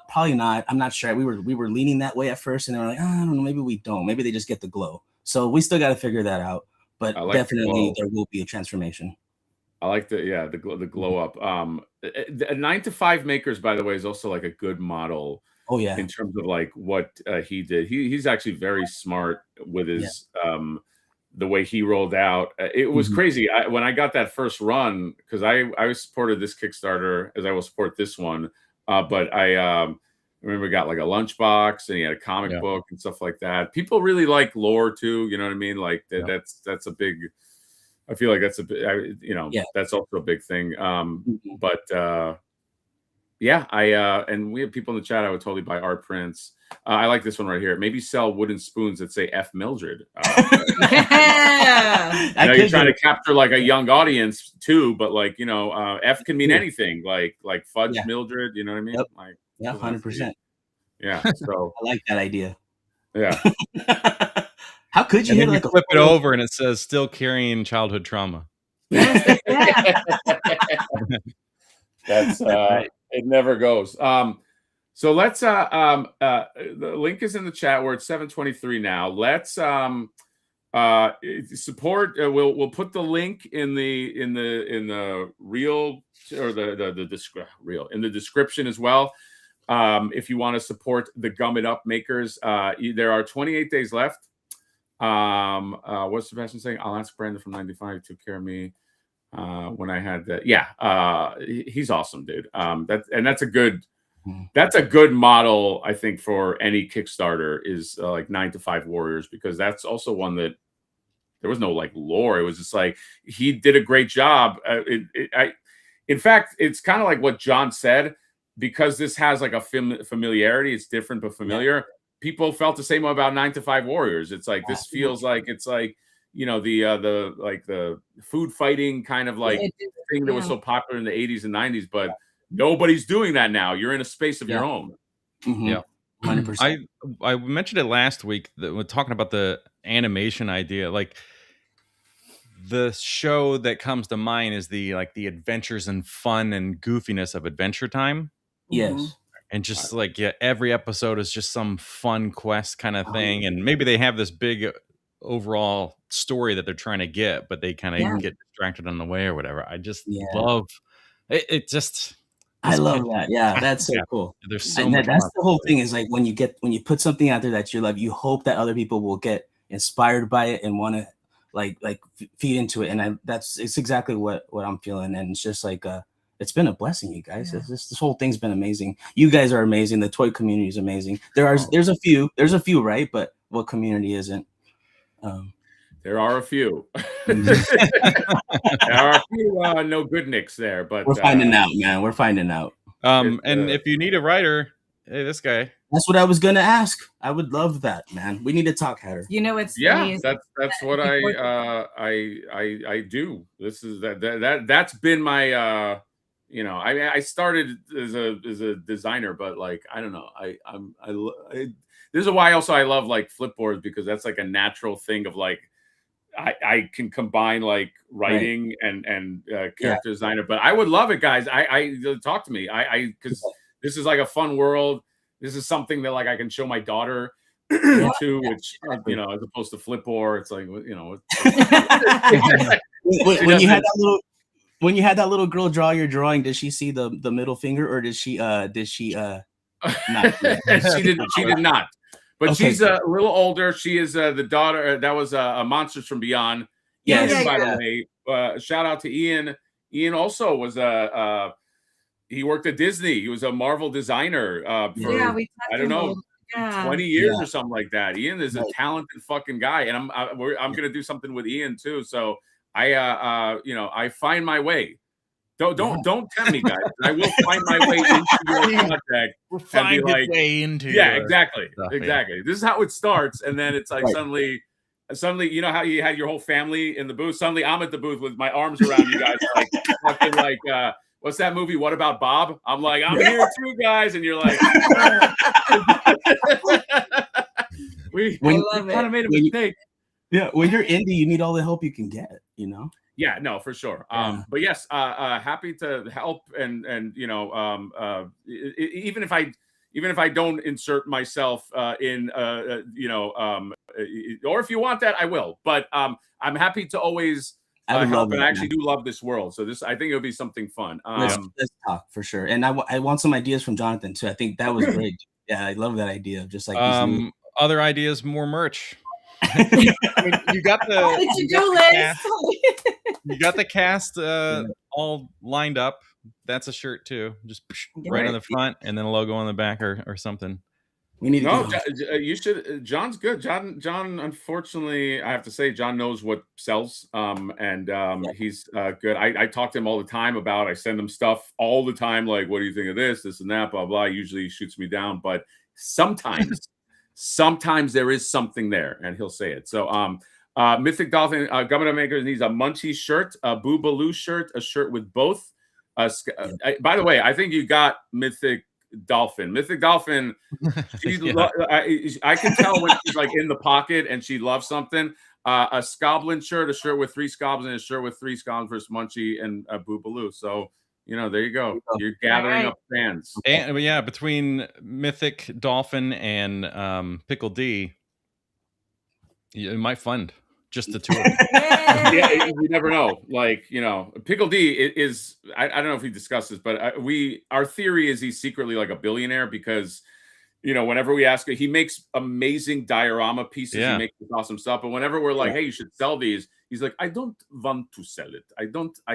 Probably not. I'm not sure. We were leaning that way at first, and they were like, I don't know, maybe we don't. Maybe they just get the glow. So we still got to figure that out. But definitely there will be a transformation. I like the glow up. 9 to 5 makers, by the way, is also like a good model. Oh yeah. In terms of like what he did, he's actually very smart with his the way he rolled out. It was crazy. When I got that first run, because I supported this Kickstarter as I will support this one. But I remember got like a lunchbox, and he had a comic book and stuff like that. People really like lore too. You know what I mean? Like that's a big. I feel like that's that's also a big thing. But and we have people in the chat. I would totally buy art prints. I like this one right here. Maybe sell wooden spoons that say F Mildred. I know you're trying to capture like a young audience too, but like F can mean anything. Like fudge Mildred. You know what I mean? Yep. Like 100%. Yeah. So I like that idea. Yeah. How could you and hit then like you flip it over and it says still carrying childhood trauma? That's it never goes. So let's the link is in the chat. We're at 7:23 now. Let's support. We'll put the link in the reel or the description as well. If you want to support the Gum It Up makers, there are 28 days left. What's Sebastian saying? I'll ask Brandon from 95 who took care of me when I had that. He's awesome, dude. That's a good model, I think, for any Kickstarter is like 9 to 5 Warriors, because that's also one that there was no like lore. It was just like he did a great job. In fact, it's kind of like what John said, because this has like a familiarity. It's different but familiar. Yeah. People felt the same about 9 to 5 Warriors. It's like this feels like it's like the food fighting kind of like thing that was so popular in the 80s and 90s, but nobody's doing that now. You're in a space of your own. Yeah, 100%. I mentioned it last week that we're talking about the animation idea. Like the show that comes to mind is the adventures and fun and goofiness of Adventure Time. Yes. And just like every episode is just some fun quest kind of thing, and maybe they have this big overall story that they're trying to get, but they kind of get distracted on the way or whatever. I just love it. I love that. Yeah, that's so cool. There's so much. That's the whole thing, is like when you put something out there that you love, you hope that other people will get inspired by it and want to like feed into it. And it's exactly what I'm feeling. And it's just like it's been a blessing, you guys. This whole thing's been amazing. You guys are amazing. The toy community is amazing. There's a few, right? But what community isn't? There are a few. There are a few no good nicks there, but we're finding out, man. We're finding out. And if you need a writer, hey, this guy. That's what I was gonna ask. I would love that, man. We need to talk, Hatter. It's that's what I do. This is that's been my you know, I started as a designer, but like I don't know, this is why also I love like Flipboards, because that's like a natural thing of like I can combine like writing and character designer. But I would love it, guys. I talk to me. Because this is like a fun world. This is something that like I can show my daughter too, which you know, as opposed to Flipboard, it's like, you know. When you had that little girl draw your drawing, did she see the middle finger, or did she not? She did not. But okay. She's a little older. She is the daughter. That was a Monsters from Beyond. Yes. By the way, shout out to Ian. Ian also was he worked at Disney. He was a Marvel designer for I don't know 20 years or something like that. Ian is a talented fucking guy, and I'm gonna do something with Ian too. So you know, I find my way. Don't tempt me, guys. I will find my way into your project. We'll find like, way into exactly. Stuff, exactly. This is how it starts, and then it's like suddenly, you know how you had your whole family in the booth. Suddenly, I'm at the booth with my arms around you guys, like fucking like what's that movie? What About Bob? I'm like, I'm here too, guys, and you're like, we kind of made a mistake. Yeah, when you're indie, you need all the help you can get. You know. Yeah, no, for sure. But yes, happy to help, and you know, even if I don't insert myself in, you know, or if you want that, I will. But I'm happy to always help, and I actually do love this world. So I think it'll be something fun. Let's talk for sure. And I want some ideas from Jonathan too. I think that was great. Yeah, I love that idea of just like other ideas, more merch. You got the you got the cast all lined up. That's a shirt too, just right on the front, and then a logo on the back or something. We need you should. John's good. John, unfortunately, I have to say, John knows what sells. And he's good. I talk to him all the time about. I send him stuff all the time, like, what do you think of this and that, blah blah. Usually he shoots me down, but sometimes there is something there, and he'll say it. So Mythic Dolphin Governor Maker needs a Munchy shirt, a Boo Balu shirt, a shirt with both. By the way, I think you got Mythic Dolphin. Mythic Dolphin, I can tell when she's like in the pocket and she loves something. A Skoblin shirt, a shirt with 3 Skoblins, and a shirt with 3 Skoblins versus Munchy and Boo Balu. So you know, there you go. You're gathering up fans. And yeah, between Mythic Dolphin and Pickle D, it might fund just the two of them. Yeah, you never know. Like, you know, Pickle D is I don't know if we discussed this, but our theory is he's secretly like a billionaire, because you know, whenever we ask him, he makes amazing diorama pieces. He makes awesome stuff. But whenever we're like, hey, you should sell these, he's like, I don't want to sell it.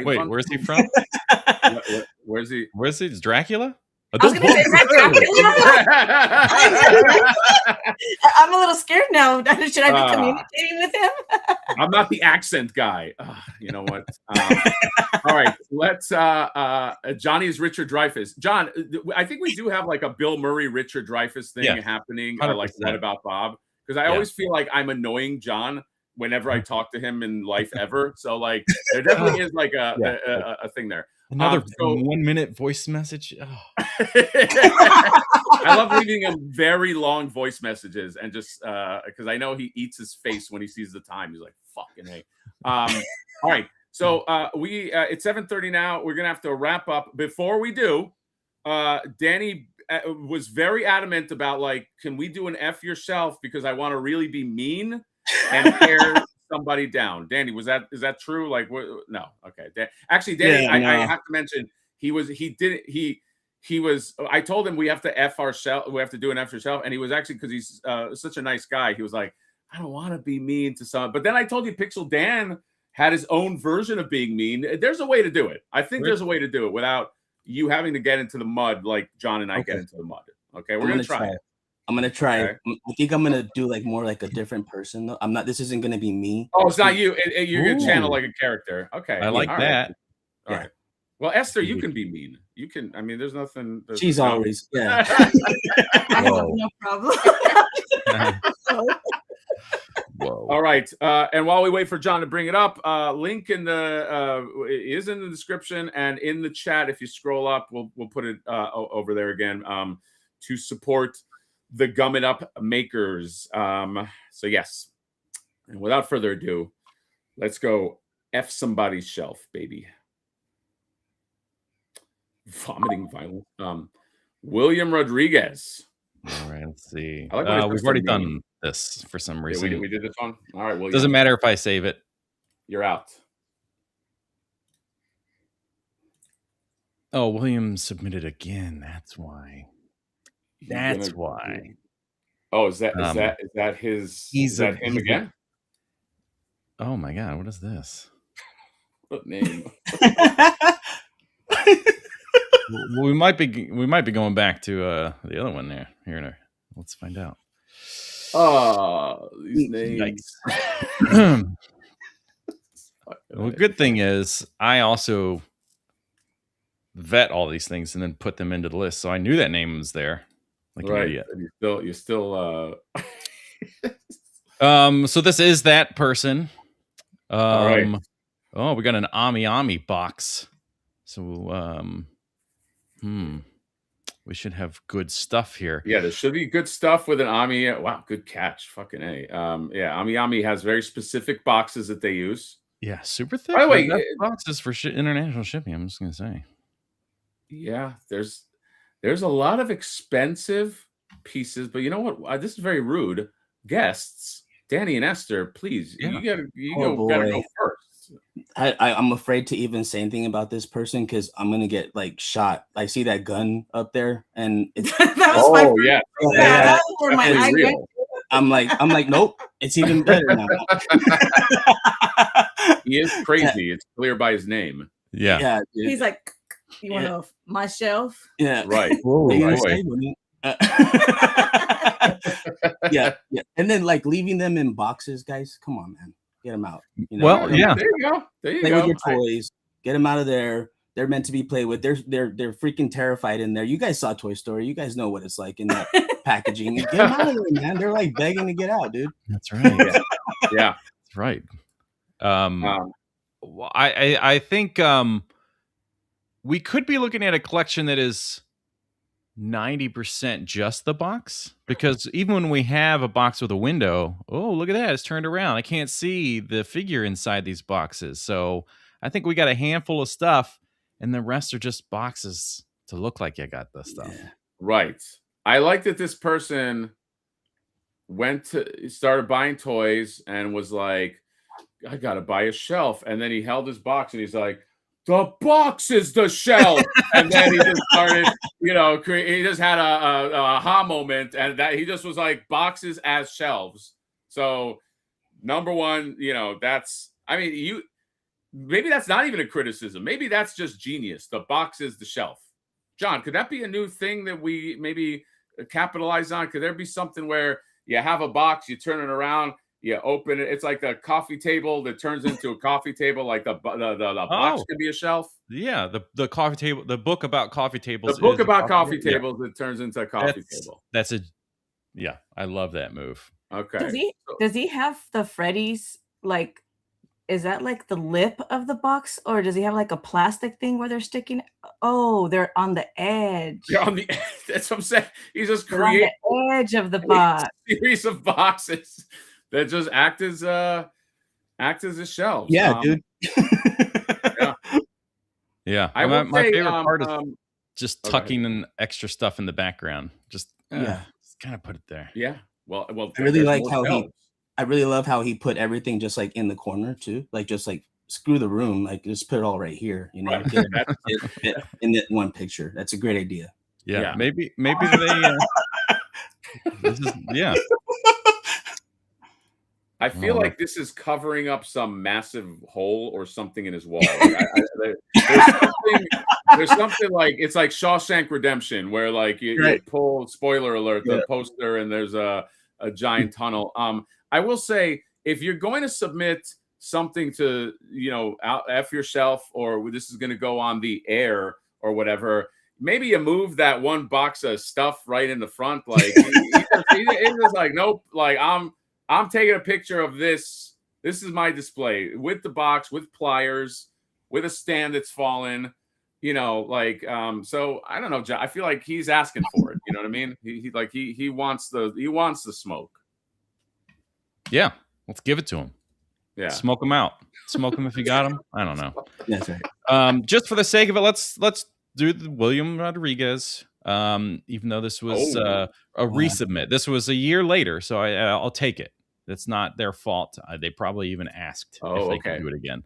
Wait, where's he from? Where's he? Where's he? Is Dracula? I was gonna say Dracula. I'm a little scared now. Should I be communicating with him? I'm not the accent guy. You know what? All right, let's. Johnny is Richard Dreyfuss. John, I think we do have like a Bill Murray, Richard Dreyfuss thing happening. Like What About Bob? Because I always feel like I'm annoying John whenever I talk to him in life ever. So like, there definitely is like a thing there. Another 1 minute voice message. Oh. I love leaving him very long voice messages, and just because I know he eats his face when he sees the time. He's like, fucking hey. All right. So it's 7:30 now. We're gonna have to wrap up. Before we do, Danny was very adamant about like, can we do an F yourself, because I want to really be mean and tear somebody down. Danny, is that true? Like, no, okay. Actually, Danny, I have to mention I told him we have to F ourselves. We have to do an F yourself, and he was actually, because he's such a nice guy. He was like, I don't want to be mean to someone. But then I told you, Pixel Dan had his own version of being mean. There's a way to do it. I think there's a way to do it without you having to get into the mud like John and I get into the mud. Okay, we're gonna try it. I'm gonna try. Okay. I think I'm gonna do like more like a different person though. I'm not. This isn't gonna be me. Oh, it's not you. You're gonna channel like a character. Okay, I like that. All right. Well, Esther, you can be mean. You can. I mean, there's nothing. She's always. Yeah. I have no problem. Whoa. All right. And while we wait for John to bring it up, link in the is in the description and in the chat. If you scroll up, we'll put it over there again to support the Gum It Up makers. So yes. And without further ado, let's go F somebody's shelf, baby. Vomiting violence. William Rodriguez. All right, let's see. I like when it We've starts already to done name. this for some Yeah, reason. we did this one. All right, William. Doesn't matter if I save it. You're out. Oh, William submitted again. That's why. That's why. Oh, is that his? Is that him again? Oh my God! What is this? What name? We might be going back to the other one there. Here, let's find out. Oh, these names. Well, good thing is I also vet all these things and then put them into the list, so I knew that name was there. Like right. An idiot. You're still. So this is that person. All right. Oh, we got an Ami box. So we should have good stuff here. Yeah, there should be good stuff with an Ami. Wow, good catch. Fucking A. Yeah, Ami has very specific boxes that they use. Yeah, super thick. By the way, boxes for international shipping. I'm just gonna say. Yeah, there's a lot of expensive pieces, but you know what? This is very rude. Guests, Danny and Esther, please, you gotta go first. I'm afraid to even say anything about this person because I'm gonna get like shot. I see that gun up there, and it's that was my real. I'm like, nope, it's even better now. He is crazy. It's clear by his name. Yeah. Dude. He's like, you want to my shelf? Yeah, right. Whoa, yeah. And then like leaving them in boxes, guys. Come on, man, get them out. You know? Well, yeah. There you go. Play with your toys. Get them out of there. They're meant to be played with. They're freaking terrified in there. You guys saw Toy Story. You guys know what it's like in that packaging. Get them out of there, man. They're like begging to get out, dude. That's right. Yeah. That's right. I think we could be looking at a collection that is 90% just the box, because even when we have a box with a window, oh, look at that, it's turned around. I can't see the figure inside these boxes. So I think we got a handful of stuff and the rest are just boxes to look like you got the stuff. Yeah. Right. I like that this person started buying toys and was like, I gotta buy a shelf. And then he held his box and he's like, the box is the shelf. And then he just started, he just had a aha moment, and that he just was like, boxes as shelves. So number one, maybe that's not even a criticism. Maybe that's just genius. The box is the shelf. John, could that be a new thing that we maybe capitalize on? Could there be something where you have a box, you turn it around, you open it, it's like a coffee table that turns into a coffee table, like the box could be a shelf? Yeah, the coffee table, the book about coffee tables. The book about coffee tables that turns into a coffee table. I love that move. Okay. Does he have the Freddy's, like, is that like the lip of the box, or does he have like a plastic thing where they're sticking? Oh, they're on the edge. They're on the edge. That's what I'm saying. He's just on the edge of the box. A series of boxes that just act as a shelf. Yeah, dude. Yeah. My favorite part is just tucking in extra stuff in the background. Just kind of put it there. Yeah. Well, I really like I really love how he put everything just like in the corner too. Like just like screw the room, like just put it all right here. Get it in that one picture. That's a great idea. Yeah. Maybe they. This is I feel like this is covering up some massive hole or something in his wall. There's something like, it's like Shawshank Redemption, where like you pull, spoiler alert, the poster, and there's a giant tunnel. I will say, if you're going to submit something to, F yourself, or this is going to go on the air or whatever, maybe you move that one box of stuff right in the front. Like, he's just like, nope, like I'm taking a picture of this. This is my display with the box, with pliers, with a stand that's fallen. You know, like, so I don't know, John. I feel like he's asking for it. You know what I mean? He wants the smoke. Yeah, let's give it to him. Yeah, Smoke him out. Smoke him if you got him. I don't know. That's right. Just for the sake of it, let's do the William Rodriguez. Even though this was a resubmit, this was a year later, so I'll take it. That's not their fault. They probably even asked if they could do it again.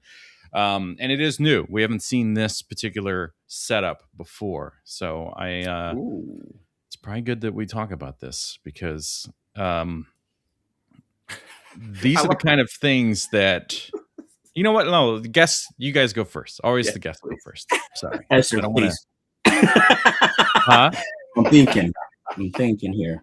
And it is new. We haven't seen this particular setup before, so it's probably good that we talk about this because these are the kind of things that, you know what? No, you guys go first. Always the guests go first. Sorry. Esther, I don't please. Huh? I'm thinking here.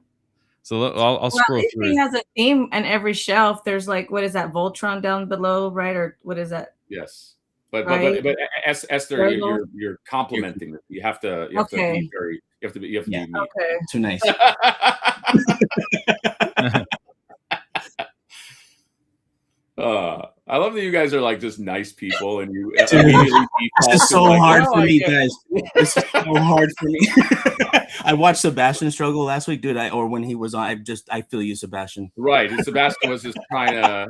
So I'll scroll through. Everything has a theme, and every shelf there's like, what is that, Voltron down below, right? Or what is that? Yes, but Right. but Esther, you're complimenting it. You have to be very. You have to be okay. Too nice. I love that you guys are like just nice people, and you immediately This is so hard for me, guys. This is so hard for me. I watched Sebastian struggle last week, dude. Or when he was on, I feel you, Sebastian. Right, and Sebastian was just trying to,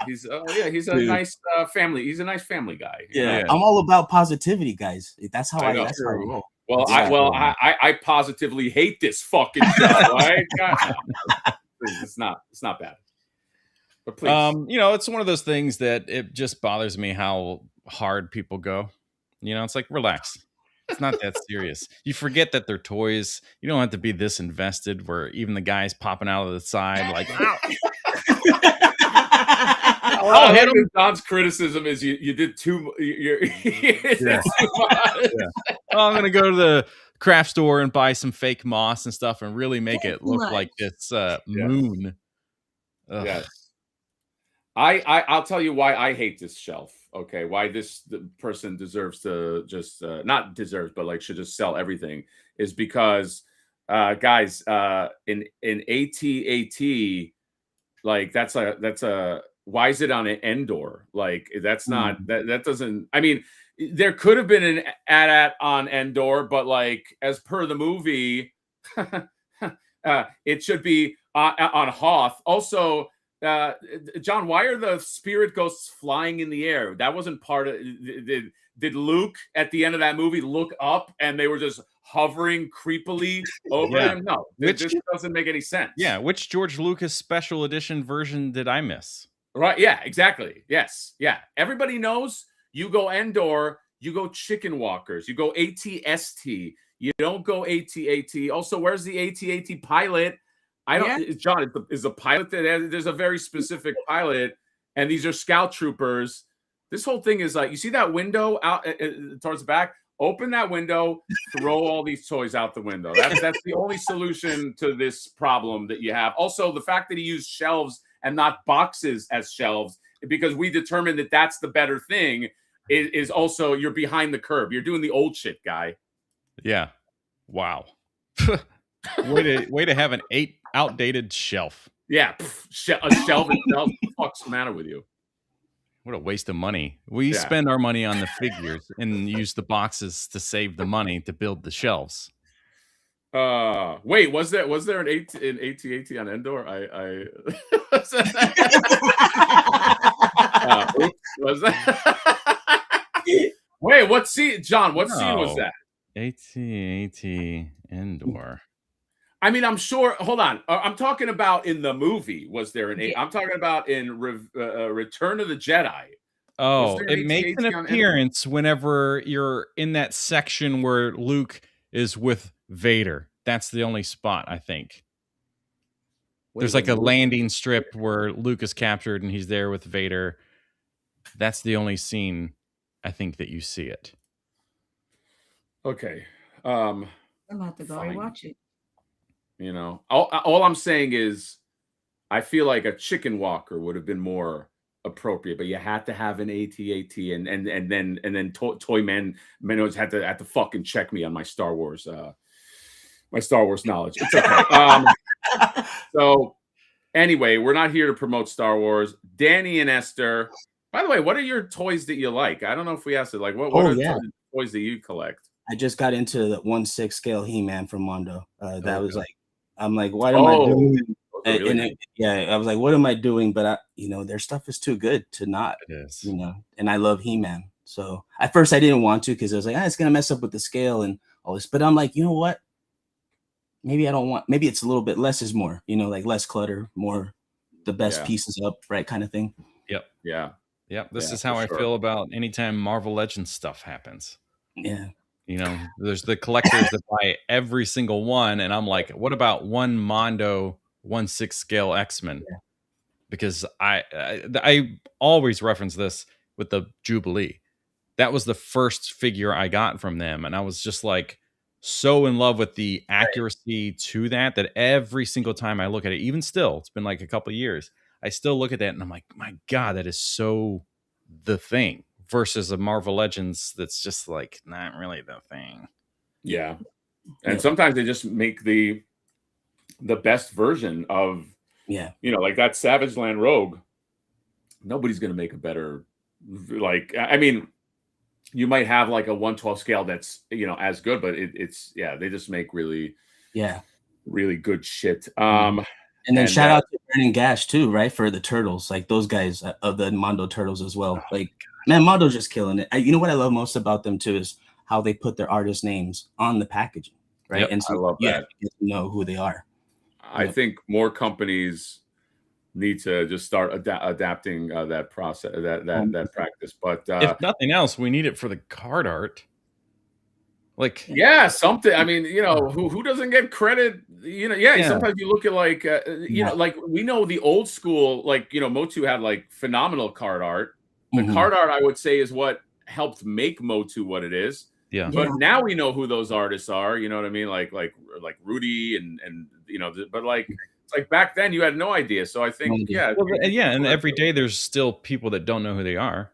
he's a nice family. He's a nice family guy. Yeah, I'm all about positivity, guys. That's how I roll. Well, I positively hate this fucking show. Right? It's not bad. But please. You know, it's one of those things that it just bothers me how hard people go. You know, it's like, relax. It's not that serious. You forget that they're toys. You don't have to be this invested where even the guy's popping out of the side like, I'll hit him. Don's criticism is you did too much. Well, I'm going to go to the craft store and buy some fake moss and stuff and really make it look like it's moon. Ugh. Yes. I'll tell you why I hate this shelf. Okay, why the person deserves to just not deserves, but like should just sell everything is because, guys, in AT-AT, like that's a why is it on an Endor? Like that's not that doesn't. I mean, there could have been an AT-AT on Endor, but like as per the movie, it should be on Hoth. Also. John, why are the spirit ghosts flying in the air? That wasn't part of. Did Luke at the end of that movie look up and they were just hovering creepily over him? No, this doesn't make any sense. Yeah, which George Lucas special edition version did I miss? Right? Yeah, exactly. Yes, yeah. Everybody knows. You go Endor, you go Chicken Walkers, you go AT-ST. You don't go AT-AT. Also, where's the AT-AT pilot? I don't, John, is a pilot there's a very specific pilot, and these are scout troopers. This whole thing is like, you see that window out towards the back? Open that window, throw all these toys out the window. That's the only solution to this problem that you have. Also, the fact that he used shelves and not boxes as shelves, because we determined that that's the better thing, is also, you're behind the curve. You're doing the old shit, guy. Yeah. Wow. way to have an outdated shelf. Yeah, a shelf itself. What the fuck's the matter with you? What a waste of money. We spend our money on the figures and use the boxes to save the money to build the shelves. Wait, was there an AT-AT on Endor? Was that? Wait, what scene, John? What scene was that? AT-AT Endor. I mean, I'm sure. Hold on. I'm talking about in the movie. Was there an? I'm talking about in Return of the Jedi. Oh, it makes an appearance whenever you're in that section where Luke is with Vader. That's the only spot, I think. There's like a landing strip where Luke is captured and he's there with Vader. That's the only scene, I think, that you see it. Okay. I'm gonna have to go rewatch it. You know, all I'm saying is, I feel like a Chicken Walker would have been more appropriate, but you had to have an AT-AT, and then Toy Man Mennos had to fucking check me on my Star Wars knowledge. It's okay. So Anyway, we're not here to promote Star Wars. Danny and Esther. By the way, what are your toys that you like? I don't know if we asked it. Like, what Oh are yeah, toys that you collect? I just got into the 1/6 scale He-Man from Mondo. That was Okay. like, I'm like, what am I Oh, doing? those are really And nice. yeah, I was like, what am I doing? But their stuff is too good to not, It is. and I love He-Man. So at first I didn't want to because I was like, it's gonna mess up with the scale and all this. But I'm like, you know what? Maybe I don't want. Maybe it's a little bit less is more. Like less clutter, more the best Yeah. pieces up, right, kind of thing. Yep. Yeah. Yep. This Yeah, is how for I sure. feel about anytime Marvel Legends stuff happens. Yeah. There's the collectors that buy every single one, and I'm like, what about one Mondo 1/6 scale X-Men? Yeah. Because I always reference this with the Jubilee. That was the first figure I got from them, and I was just like so in love with the accuracy to that every single time I look at it, even still, it's been like a couple of years, I still look at that and I'm like, my God, that is so the thing versus a Marvel Legends that's just like not really the thing. Yeah. And Yeah. sometimes they just make the best version of, Yeah. like that Savage Land Rogue. Nobody's going to make a better, like, I mean, you might have like a 1/12 scale that's, as good, but it's they just make really, Yeah. really good shit. And then shout out to Burning Gash too, right? For the turtles, like those guys of the Mondo turtles as well. Like, man, Mondo's just killing it. You know what I love most about them too is how they put their artist names on the packaging, right? Yep, I And so love you that. have to get to know who they are. I think more companies need to just start adapting that process, that practice. But if nothing else, we need it for the card art. Like, yeah, something. I mean, who doesn't get credit? Sometimes you look at like, like we know the old school, like, Motu had like phenomenal card art. The card art, I would say, is what helped make Motu what it is. Yeah. But now we know who those artists are. You know what I mean? Like Rudy and but like it's like back then you had no idea. So I think and every day there's still people that don't know who they are.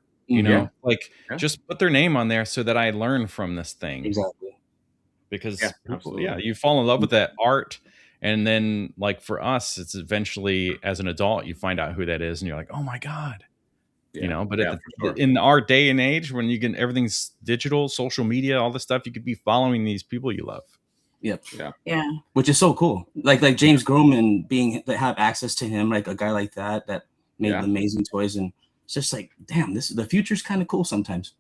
Just put their name on there so that I learn from this thing. Exactly. Because people, absolutely. you fall in love with that art, and then like for us, it's eventually as an adult you find out who that is, and you're like, oh my God. But in our day and age when everything's digital, social media, all this stuff, you could be following these people you love. Yep. Yeah. Which is so cool. Like James Groman have access to him, like a guy like that made amazing toys, and it's just like, damn, the future's kind of cool sometimes.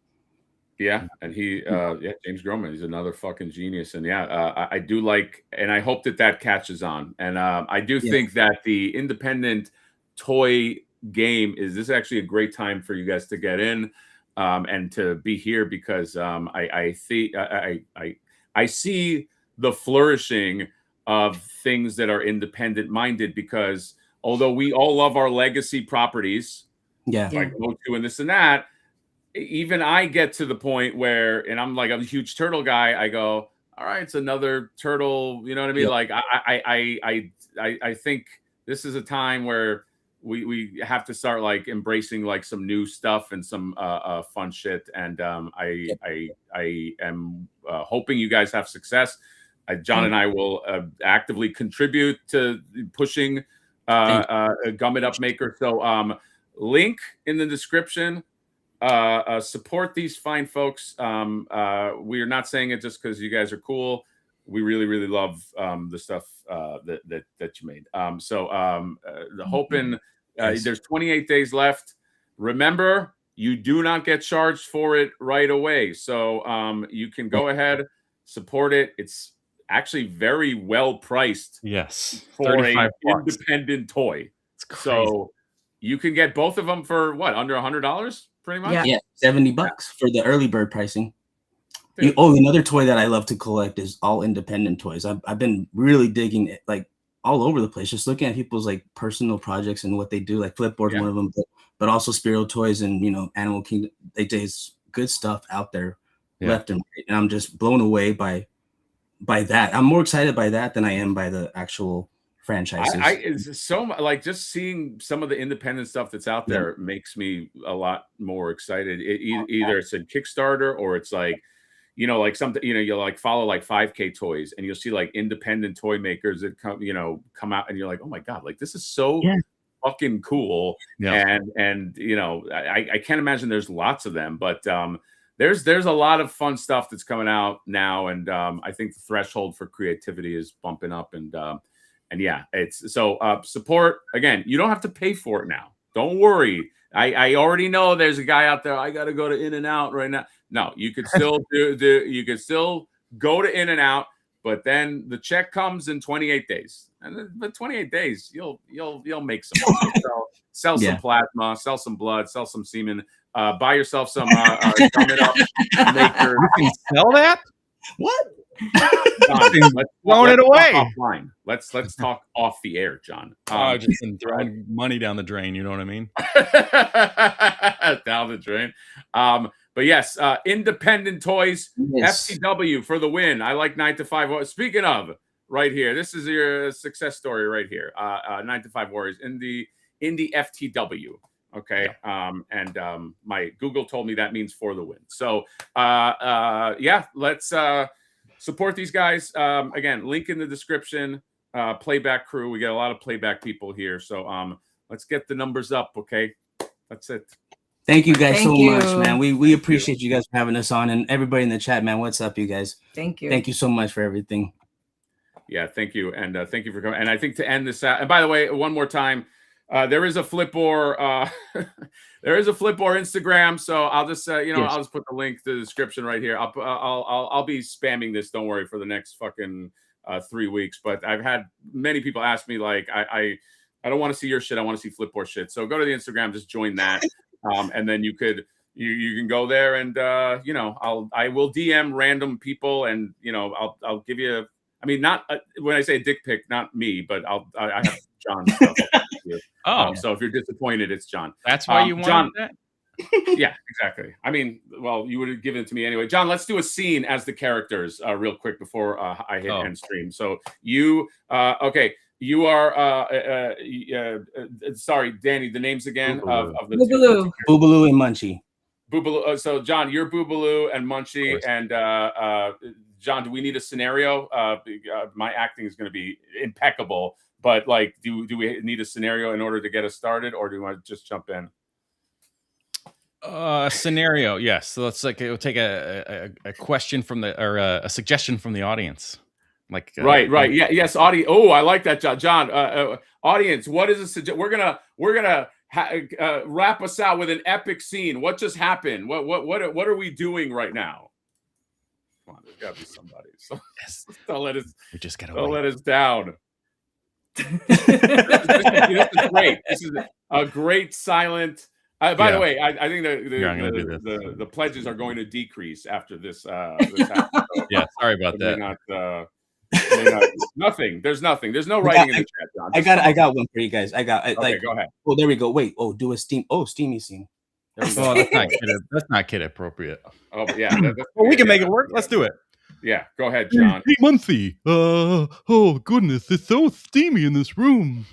Yeah, and James Groman, he's another fucking genius, and I do like, and I hope that catches on, and I do think that the independent toy game is actually a great time for you guys to get in, and to be here because I see the flourishing of things that are independent minded, because although we all love our legacy properties, like Motu and this and that, even I get to the point where, and I'm like a huge turtle guy, I go, all right, it's another turtle, you know what I mean? Like I think this is a time where we have to start like embracing like some new stuff and some fun shit. And I am hoping you guys have success. John and I will actively contribute to pushing Gummit Up Maker. So link in the description. Support these fine folks. We are not saying it just because you guys are cool. We really, really love the stuff that you made. Hoping there's 28 days left. Remember, you do not get charged for it right away. So you can go ahead, support it. It's actually very well priced. Yes, for an independent toy. It's crazy. So you can get both of them for what, under $100? Pretty much. Yeah, $70 for the early bird pricing. Another toy that I love to collect is all independent toys. I've been really digging it, like all over the place, just looking at people's like personal projects and what they do. Like Flipboard's one of them, but also Spiro Toys and Animal Kingdom. There's good stuff out there left and right, and I'm just blown away by that. I'm more excited by that than I am by the actual franchises. It's so like just seeing some of the independent stuff that's out there makes me a lot more excited. Either it's a Kickstarter or it's like, you know, like something, you know, you'll like follow like 5K toys, and you'll see like independent toy makers that come out, and you're like, oh my god, like this is so fucking cool. Yeah. And you know, I can't imagine there's lots of them, but there's a lot of fun stuff that's coming out now, and I think the threshold for creativity is bumping up, and yeah, it's so support. Again, you don't have to pay for it now. Don't worry. I already know there's a guy out there. I got to go to In-N-Out right now. No, you could still you could still go to In-N-Out, but then the check comes in 28 days. And but 28 days, you'll make some money. Sell some plasma, sell some blood, sell some semen. Buy yourself some gum it up maker. You can sell that? What? John, throwing it away. Offline. Let's talk off the air, John. Just throwing money down the drain. You know what I mean? Down the drain. But yes, independent toys, FTW for the win. I like 9 to 5. Speaking of, right here, this is your success story right here. 9 to 5 Warriors in the FTW. Okay. My Google told me that means for the win. So yeah, let's support these guys. Again, link in the description. Playback crew. We get a lot of playback people here. So let's get the numbers up. Okay. That's it. Thank you guys so much, man. We appreciate you guys for having us on, and everybody in the chat, man. What's up, you guys? Thank you. Thank you so much for everything. Yeah, thank you, and thank you for coming. And I think to end this out, and by the way, one more time, there is a Flipboard, there is a Flipboard Instagram. So I'll just I'll just put the link to the description right here. I'll be spamming this. Don't worry for the next fucking 3 weeks. But I've had many people ask me like, I don't want to see your shit. I want to see Flipboard shit. So go to the Instagram, just join that. And then you can go there, and I will DM random people, and I'll give you. I mean, not when I say dick pic, not me, but I have John's stuff. So if you're disappointed, it's John. That's why you wanted John, that. Yeah, exactly. I mean, well, you would have given it to me anyway. John, let's do a scene as the characters real quick before I hit end stream. So you, okay. You are, sorry, Danny, the names again of the Boo Balu. Boo Balu and Munchy. Boo Balu. So, John, you're Boo Balu and Munchy. And John, do we need a scenario? My acting is going to be impeccable. But, like, do we need a scenario in order to get us started? Or do we want to just jump in? Scenario, yes. So let's we'll take a question from a suggestion from the audience. Like right, yeah, yes, audience. Oh, I like that, John. Audience, what is a we're gonna wrap us out with an epic scene. What just happened? What are we doing right now? Come on, there's gotta be somebody. So don't let us. We just gotta let us down. This is great. This is a great silent. By the way, I think the pledges are going to decrease after this. This happens. So, yeah, sorry about that. Nothing. There's nothing. There's no writing in the chat, John. I got one for you guys. Okay, go ahead. Oh, there we go. Wait. Oh, do a steamy scene. Oh, that's not kid appropriate. Oh, yeah. Well, we can make it work. Let's do it. Yeah, go ahead, John. Hey, Munchy. Oh goodness, it's so steamy in this room.